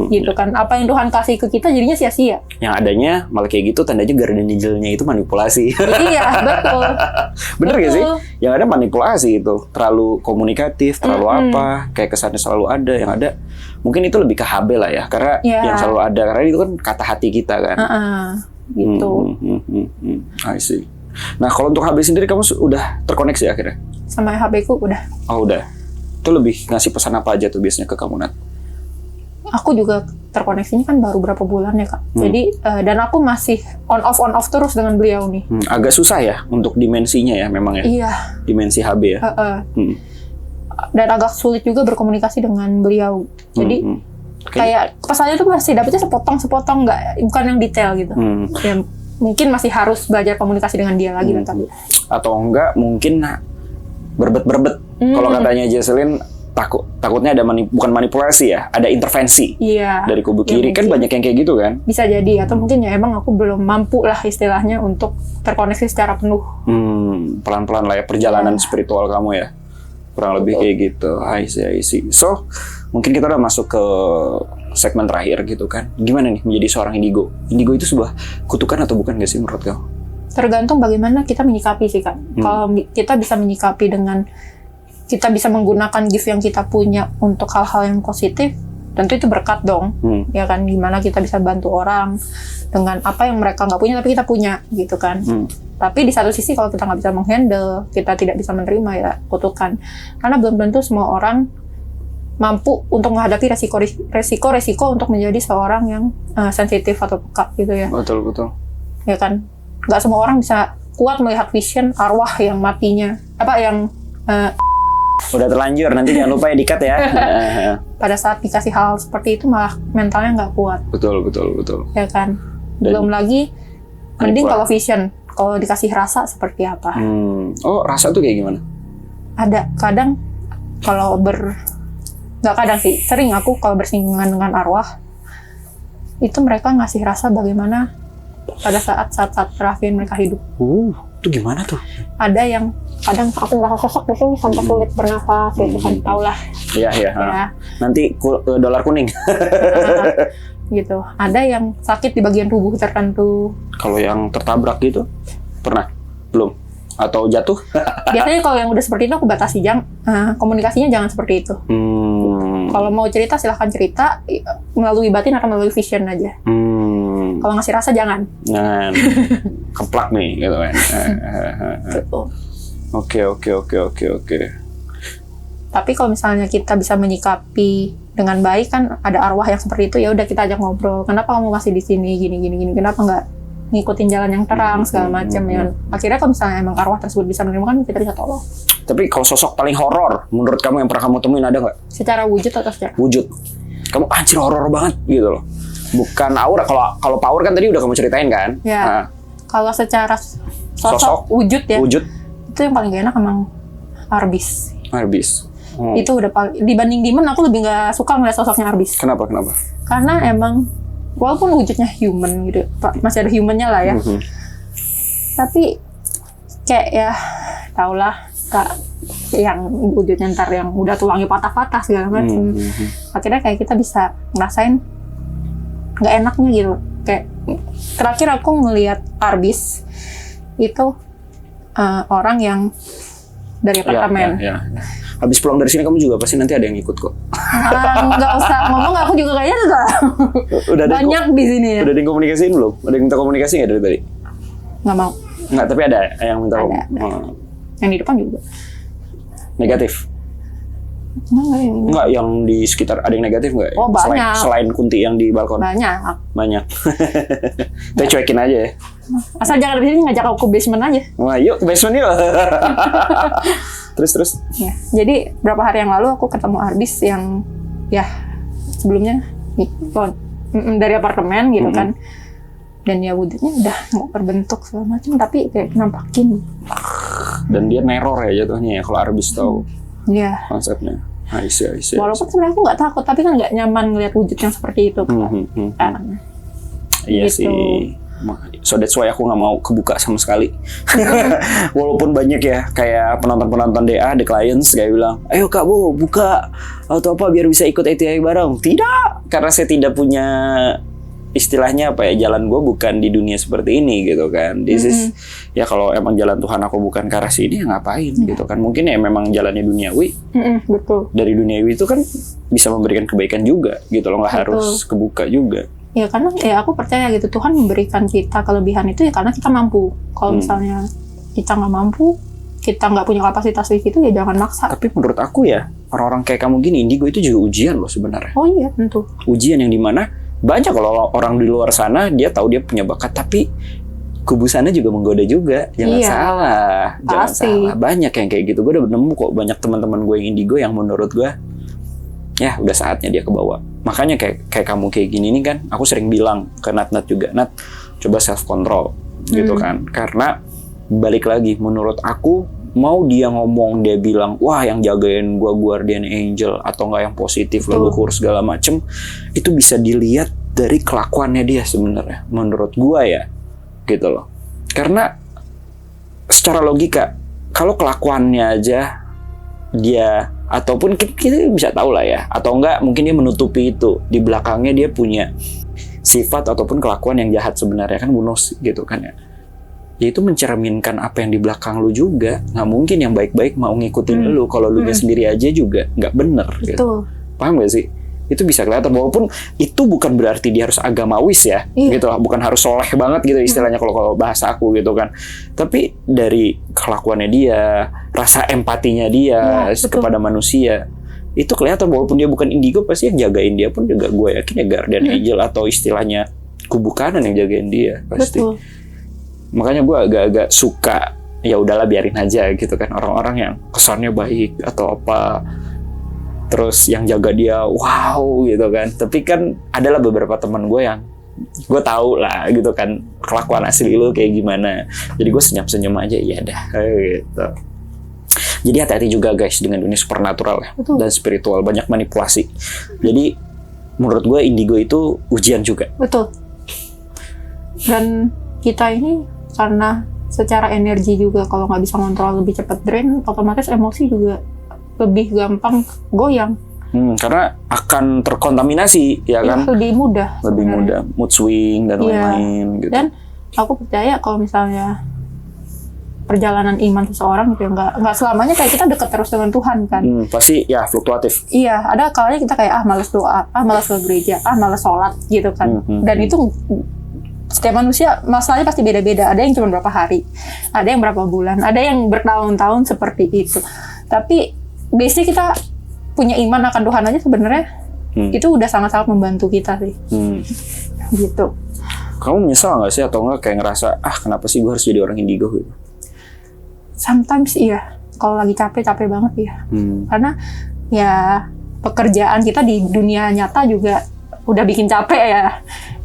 Gitu kan. Apa yang Tuhan kasih ke kita jadinya sia-sia. Yang adanya malah kayak gitu, tandanya guardian angelnya itu manipulasi. Iya, betul. Bener gak sih? Yang ada manipulasi itu. Terlalu komunikatif, terlalu apa. Kayak kesannya selalu ada. Yang ada, mungkin itu lebih ke HB lah ya. Karena yang selalu ada. Karena itu kan kata hati kita kan. Gitu. I see. Nah, kalau untuk HB sendiri kamu udah terkoneksi akhirnya? Sama HP ku udah. Oh, udah. Itu lebih ngasih pesan apa aja tuh biasanya ke kamu, Nat? Aku juga terkoneksinya kan baru berapa bulan ya, Kak. Jadi, dan aku masih on off terus dengan beliau nih. Agak susah ya untuk dimensinya ya memang ya? Iya. Dimensi HB ya? Dan agak sulit juga berkomunikasi dengan beliau. Jadi, kayak pesannya tuh masih dapetnya sepotong-sepotong, bukan yang detail gitu. Ya, mungkin masih harus belajar komunikasi dengan dia lagi nanti. Atau enggak mungkin berbet. Kalau katanya Jesselyn takutnya ada bukan manipulasi ya, ada intervensi dari kubu kiri. Kan banyak yang kayak gitu kan? Bisa jadi, atau mungkin ya emang aku belum mampu lah istilahnya untuk terkoneksi secara penuh. Pelan-pelan lah ya perjalanan spiritual kamu ya. Kurang lebih kayak gitu. I see. So, mungkin kita udah masuk ke segmen terakhir gitu kan. Gimana nih menjadi seorang indigo? Indigo itu sebuah kutukan atau bukan gak sih menurut kamu? Tergantung bagaimana kita menyikapi sih, Kak. Kalau kita bisa menyikapi dengan kita bisa menggunakan gift yang kita punya untuk hal-hal yang positif, tentu itu berkat dong. Ya kan, gimana kita bisa bantu orang dengan apa yang mereka nggak punya tapi kita punya gitu kan. Tapi di satu sisi kalau kita nggak bisa menghandle, kita tidak bisa menerima, ya kutukan. Karena belum tentu semua orang mampu untuk menghadapi resiko untuk menjadi seorang yang sensitif atau peka gitu ya. Betul. Ya kan, nggak semua orang bisa kuat melihat vision arwah yang matinya udah terlanjur, nanti jangan lupa ya di-cut ya. Pada saat dikasih hal seperti itu malah mentalnya nggak kuat. Betul. Ya kan, belum lagi mending kalau vision, kalau dikasih rasa seperti apa. Oh, rasa tuh kayak gimana? Ada kadang kalau nggak kadang sih, sering aku kalau bersinggungan dengan arwah, itu mereka ngasih rasa bagaimana pada saat terakhir mereka hidup. Itu gimana tuh? Ada yang kadang aku ngerasa sosok di sini sampai sulit bernafas, gitu kan, tau lah. Iya. Nanti dolar kuning. Gitu. Ada yang sakit di bagian tubuh tertentu. Kalau yang tertabrak gitu, pernah? Belum? Atau jatuh? Biasanya kalau yang udah seperti itu aku batasi, komunikasinya jangan seperti itu. Kalau mau cerita silahkan cerita melalui batin atau melalui vision aja. Kalau ngasih rasa jangan. Keplak nih gitu kan. Oke. Tapi kalau misalnya kita bisa menyikapi dengan baik, kan ada arwah yang seperti itu, ya udah kita ajak ngobrol. Kenapa kamu masih di sini gini? Kenapa nggak ngikutin jalan yang terang segala macam ya. Akhirnya kalau misalnya emang arwah tersebut bisa menerima, kan kita bisa tolong. Tapi kalau sosok paling horor menurut kamu yang pernah kamu temuin ada nggak? Secara wujud atau secara? Wujud. Kamu anjir horor banget gitu loh. Bukan aura. Kalau power kan tadi udah kamu ceritain kan? Ya. Kalau secara sosok wujud ya. Wujud. Itu yang paling gak enak emang Arbis. Itu udah dibanding Demon, aku lebih nggak suka ngeliat sosoknya Arbis. Kenapa? Karena emang walaupun wujudnya human gitu, masih ada humannya lah ya. Tapi kayak ya tau lah, Kak, yang wujudnya ntar yang udah tulangnya patah-patah segala macam. Akhirnya kayak kita bisa ngerasain nggak enaknya gitu. Kayak terakhir aku ngelihat Arbis itu orang yang dari apartemen. Ya. Habis pulang dari sini kamu juga pasti nanti ada yang ikut kok. Nggak usah ngomong, aku juga kayaknya udah banyak di sini ya. Udah ada yang komunikasiin belum? Ada yang minta komunikasi nggak dari tadi? Nggak mau. Nggak, tapi ada yang minta. Ada. Yang di depan juga. Negatif? Enggak yang ini. Enggak, yang di sekitar ada yang negatif nggak? Oh, banyak. Selain Kunti yang di balkon. Banyak. Kita cuekin aja ya. Asal jangan di sini ngajak aku ke basement aja. Wah, yuk ke basement yuk. Terus. Ya, jadi berapa hari yang lalu aku ketemu Arbis yang ya sebelumnya dari apartemen gitu kan. Dan ya wujudnya udah nggak berbentuk segala macam, tapi kayak nampakin. Dan dia neror ya jatuhnya ya kalau Arbis tahu Iya. konsepnya. I see. Walaupun sebenarnya aku nggak takut, tapi kan nggak nyaman ngeliat wujud yang seperti itu. Iya Gitu. sih. So that's why aku nggak mau kebuka sama sekali. Walaupun banyak ya kayak penonton DA, the clients kayak bilang, ayo Kak Bu buka atau apa biar bisa ikut ATI bareng. Tidak, karena saya tidak punya istilahnya apa ya, jalan gue bukan di dunia seperti ini gitu kan. This is ya kalau emang jalan Tuhan aku bukan ke arah sini ya ngapain gitu kan. Mungkin ya memang jalannya duniawi. Betul. Dari duniawi itu kan bisa memberikan kebaikan juga gitu loh, nggak harus kebuka juga. Ya karena ya aku percaya gitu, Tuhan memberikan kita kelebihan itu ya karena kita mampu. Kalau misalnya kita nggak mampu, kita nggak punya kapasitas di situ, ya jangan maksa. Tapi menurut aku ya, orang-orang kayak kamu gini, indigo itu juga ujian loh sebenarnya. Oh iya, tentu. Ujian yang dimana banyak kalau orang di luar sana dia tahu dia punya bakat, tapi kubu sana juga menggoda juga. Jangan salah, jangan salah. Banyak yang kayak gitu. Gue udah nemu kok banyak teman-teman gue yang indigo yang menurut gue ya udah saatnya dia ke bawah. Makanya kayak kamu kayak gini nih kan, aku sering bilang ke Nat juga, Nat coba self control gitu kan. Karena balik lagi menurut aku, mau dia ngomong, dia bilang, wah yang jagain gua guardian angel atau enggak yang positif, leluhur segala macem, itu bisa dilihat dari kelakuannya dia sebenarnya. Menurut gua ya, gitu loh. Karena secara logika, kalau kelakuannya aja dia, ataupun kita bisa tahu lah ya, atau enggak mungkin dia menutupi itu, di belakangnya dia punya sifat ataupun kelakuan yang jahat sebenarnya kan, bunuh gitu kan ya. Ya itu mencerminkan apa yang di belakang lu juga. Nggak mungkin yang baik-baik mau ngikutin lu kalau lu sendiri aja juga nggak bener gitu. Paham gak sih? Itu bisa kelihatan, walaupun itu bukan berarti dia harus agamawis ya, gitu lah, bukan harus soleh banget gitu istilahnya kalau bahasa aku gitu kan. Tapi dari kelakuannya dia, rasa empatinya dia kepada manusia, itu kelihatan. Walaupun dia bukan indigo, pasti yang jagain dia pun juga gue yakin ya guardian angel atau istilahnya kubu kanan yang jagain dia pasti. Betul. Makanya gue agak-agak suka, ya udahlah biarin aja gitu kan, orang-orang yang kesannya baik atau apa, terus yang jaga dia wow gitu kan. Tapi kan adalah beberapa teman gue yang gue tahu lah gitu kan kelakuan asli lu kayak gimana. Jadi gue senyum-senyum aja, ya dah gitu. Jadi hati-hati juga guys dengan dunia supernatural ya, dan spiritual, banyak manipulasi. Jadi menurut gue indigo itu ujian juga. Betul. Dan kita ini karena secara energi juga kalau nggak bisa ngontrol, lebih cepat drain, otomatis emosi juga lebih gampang goyang. Karena akan terkontaminasi ya kan. Lebih mudah. Lebih mudah, mood swing dan lain-lain gitu. Dan aku percaya kalau misalnya perjalanan iman seseorang gitu, nggak selamanya kayak kita dekat terus dengan Tuhan kan. Pasti ya fluktuatif. Iya, ada kalanya kita kayak malas doa, malas ke gereja, malas sholat gitu kan. Dan itu setiap manusia masalahnya pasti beda-beda. Ada yang cuma berapa hari, ada yang berapa bulan, ada yang bertahun-tahun seperti itu. Tapi biasanya kita punya iman akan Tuhan aja sebenarnya itu udah sangat-sangat membantu kita sih. Gitu. Kamu menyesal nggak sih atau nggak kayak ngerasa kenapa sih gue harus jadi orang indigo gitu? Sometimes iya. Kalau lagi capek banget ya. Karena ya pekerjaan kita di dunia nyata juga udah bikin capek ya.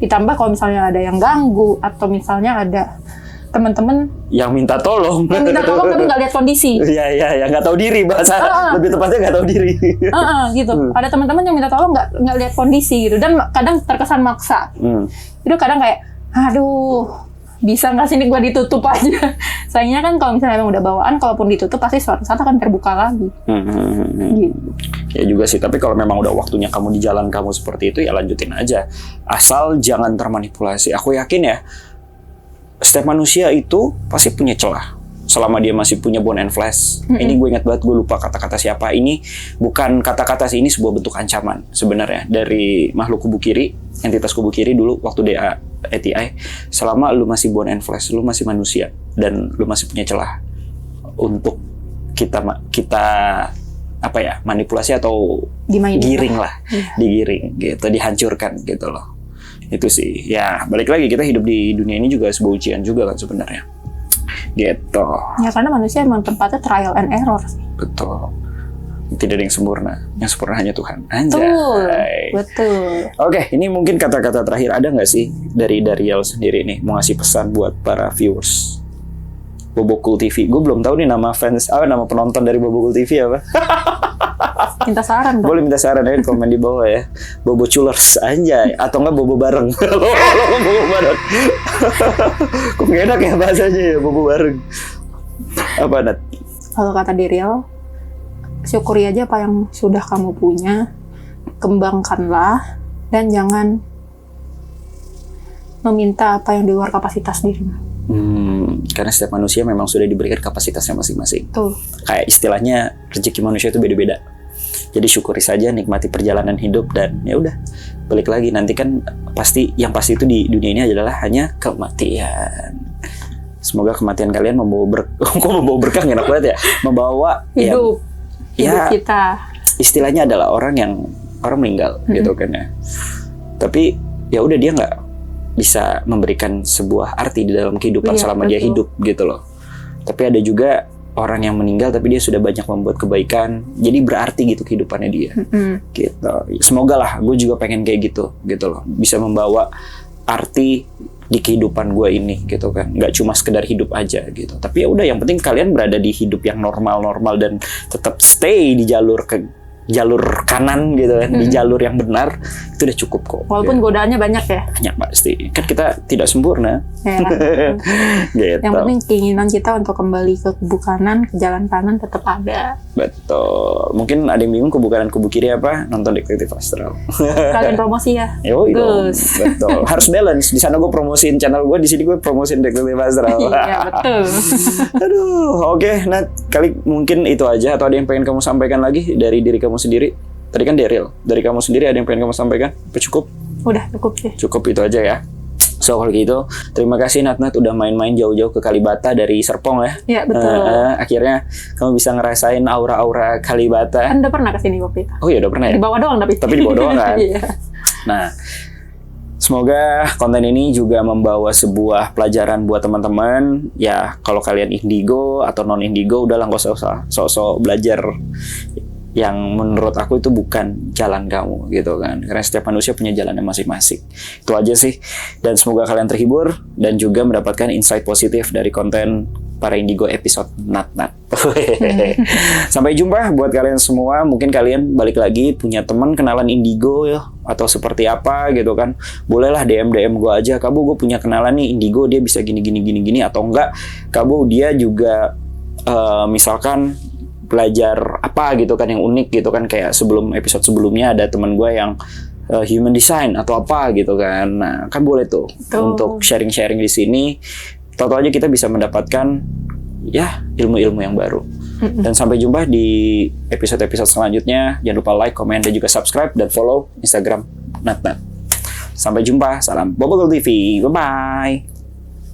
Ditambah kalau misalnya ada yang ganggu atau misalnya ada teman-teman yang minta tolong tapi nggak lihat kondisi. Iya, nggak tahu diri bahasa lebih tepatnya nggak tahu diri. Gitu. Ada teman-teman yang minta tolong nggak lihat kondisi gitu, dan kadang terkesan maksa. Itu kadang kayak, aduh, bisa nggak sih ini gue ditutup aja. Sayangnya kan kalau misalnya emang udah bawaan, kalaupun ditutup pasti suatu saat akan terbuka lagi. Gitu. Ya juga sih, tapi kalau memang udah waktunya kamu di jalan kamu seperti itu, ya lanjutin aja. Asal jangan termanipulasi. Aku yakin ya, setiap manusia itu pasti punya celah. Selama dia masih punya bone and flesh. Ini gue ingat banget, gue lupa kata-kata siapa. Ini bukan kata-kata ini sebuah bentuk ancaman sebenarnya dari makhluk kubu kiri, entitas kubu kiri dulu waktu DA ATI. Selama lu masih bone and flesh, lu masih manusia dan lu masih punya celah untuk kita apa ya, manipulasi atau Dimainin. giring lah, digiring gitu, dihancurkan gitu loh. Itu sih. Ya, balik lagi kita hidup di dunia ini juga sebuah ujian juga kan sebenarnya. Gitu. Ya karena manusia emang tempatnya trial and error. Betul. Tidak ada yang sempurna. Yang sempurna hanya Tuhan. Betul. Anjay. Betul. Oke, ini mungkin kata-kata terakhir, ada nggak sih dari Daryl sendiri nih mau ngasih pesan buat para viewers Bobokul TV? Gue belum tahu nih nama nama penonton dari Bobokul TV apa. Minta saran dong. Boleh minta saran ya, komen di bawah ya. Bobo Chulers anjay, atau enggak Bobo bareng. Bobo bareng. Kok nggak enak ya bahasanya ya, Bobo bareng. Apa Nat? Kalau kata Daryl, syukuri aja apa yang sudah kamu punya, kembangkanlah, dan jangan meminta apa yang di luar kapasitas dirimu. Karena setiap manusia memang sudah diberikan kapasitasnya masing-masing. Tuh. Kayak istilahnya rezeki manusia itu beda-beda. Jadi syukuri saja, nikmati perjalanan hidup, dan ya udah balik lagi nanti kan pasti yang pasti itu di dunia ini adalah hanya kematian. Semoga kematian kalian membawa berkah enak banget ya, membawa Hidup kita. Istilahnya adalah orang meninggal gitu kan ya. Tapi ya udah dia nggak bisa memberikan sebuah arti di dalam kehidupan selama dia hidup gitu loh. Tapi ada juga orang yang meninggal tapi dia sudah banyak membuat kebaikan, jadi berarti gitu kehidupannya dia. Gitu. Semoga lah, gue juga pengen kayak gitu loh, bisa membawa arti di kehidupan gue ini gitu kan, nggak cuma sekedar hidup aja gitu. Tapi ya udah, yang penting kalian berada di hidup yang normal dan tetap stay di jalur kanan gitu kan, di jalur yang benar, itu udah cukup kok. Walaupun godaannya banyak ya. Banyak pasti, kan kita tidak sempurna. Ya. Gitu. Yang penting keinginan kita untuk kembali ke kubu kanan, ke jalan kanan tetap ada. Betul. Mungkin ada yang bingung kubu kanan kubu kiri apa? Nonton Detektif Astral. Kalian promosi ya. Yoi dong. Gus. Betul. Harus balance. Di sana gue promosiin channel gue, di sini gue promosiin Detektif Astral. Iya betul. Aduh, oke. Nah, kali mungkin itu aja, atau ada yang pengen kamu sampaikan lagi dari diri kamu sendiri? Tadi kan Daryl, dari kamu sendiri ada yang pengen kamu sampaikan? Apa cukup? Udah cukup sih. Cukup itu aja ya. So kalau gitu, terima kasih Nat udah main-main jauh-jauh ke Kalibata dari Serpong ya. Iya betul. Akhirnya kamu bisa ngerasain aura-aura Kalibata. Kan udah pernah kesini waktu itu. Oh iya, udah pernah ya? Di bawah doang tapi. Tapi di bawah doang kan? Iya. Nah, semoga konten ini juga membawa sebuah pelajaran buat teman-teman. Ya, kalau kalian indigo atau non-indigo, udahlah nggak usah sok-sok belajar yang menurut aku itu bukan jalan kamu gitu kan. Karena setiap manusia punya jalannya masing-masing. Itu aja sih. Dan semoga kalian terhibur dan juga mendapatkan insight positif dari konten para indigo episode Nat. Sampai jumpa buat kalian semua. Mungkin kalian balik lagi punya teman kenalan indigo ya, atau seperti apa gitu kan. Bolehlah DM gue aja. Kamu, gue punya kenalan nih indigo, dia bisa gini, atau enggak kamu dia juga misalkan belajar apa gitu kan yang unik gitu kan, kayak episode sebelumnya ada teman gue yang human design atau apa gitu kan. Nah, kan boleh tuh untuk sharing-sharing di sini. Tahu aja kita bisa mendapatkan ya ilmu-ilmu yang baru. Dan sampai jumpa di episode-episode selanjutnya. Jangan lupa like, komen, dan juga subscribe dan follow Instagram Nat. Sampai jumpa. Salam Bobokul TV. Bye-bye.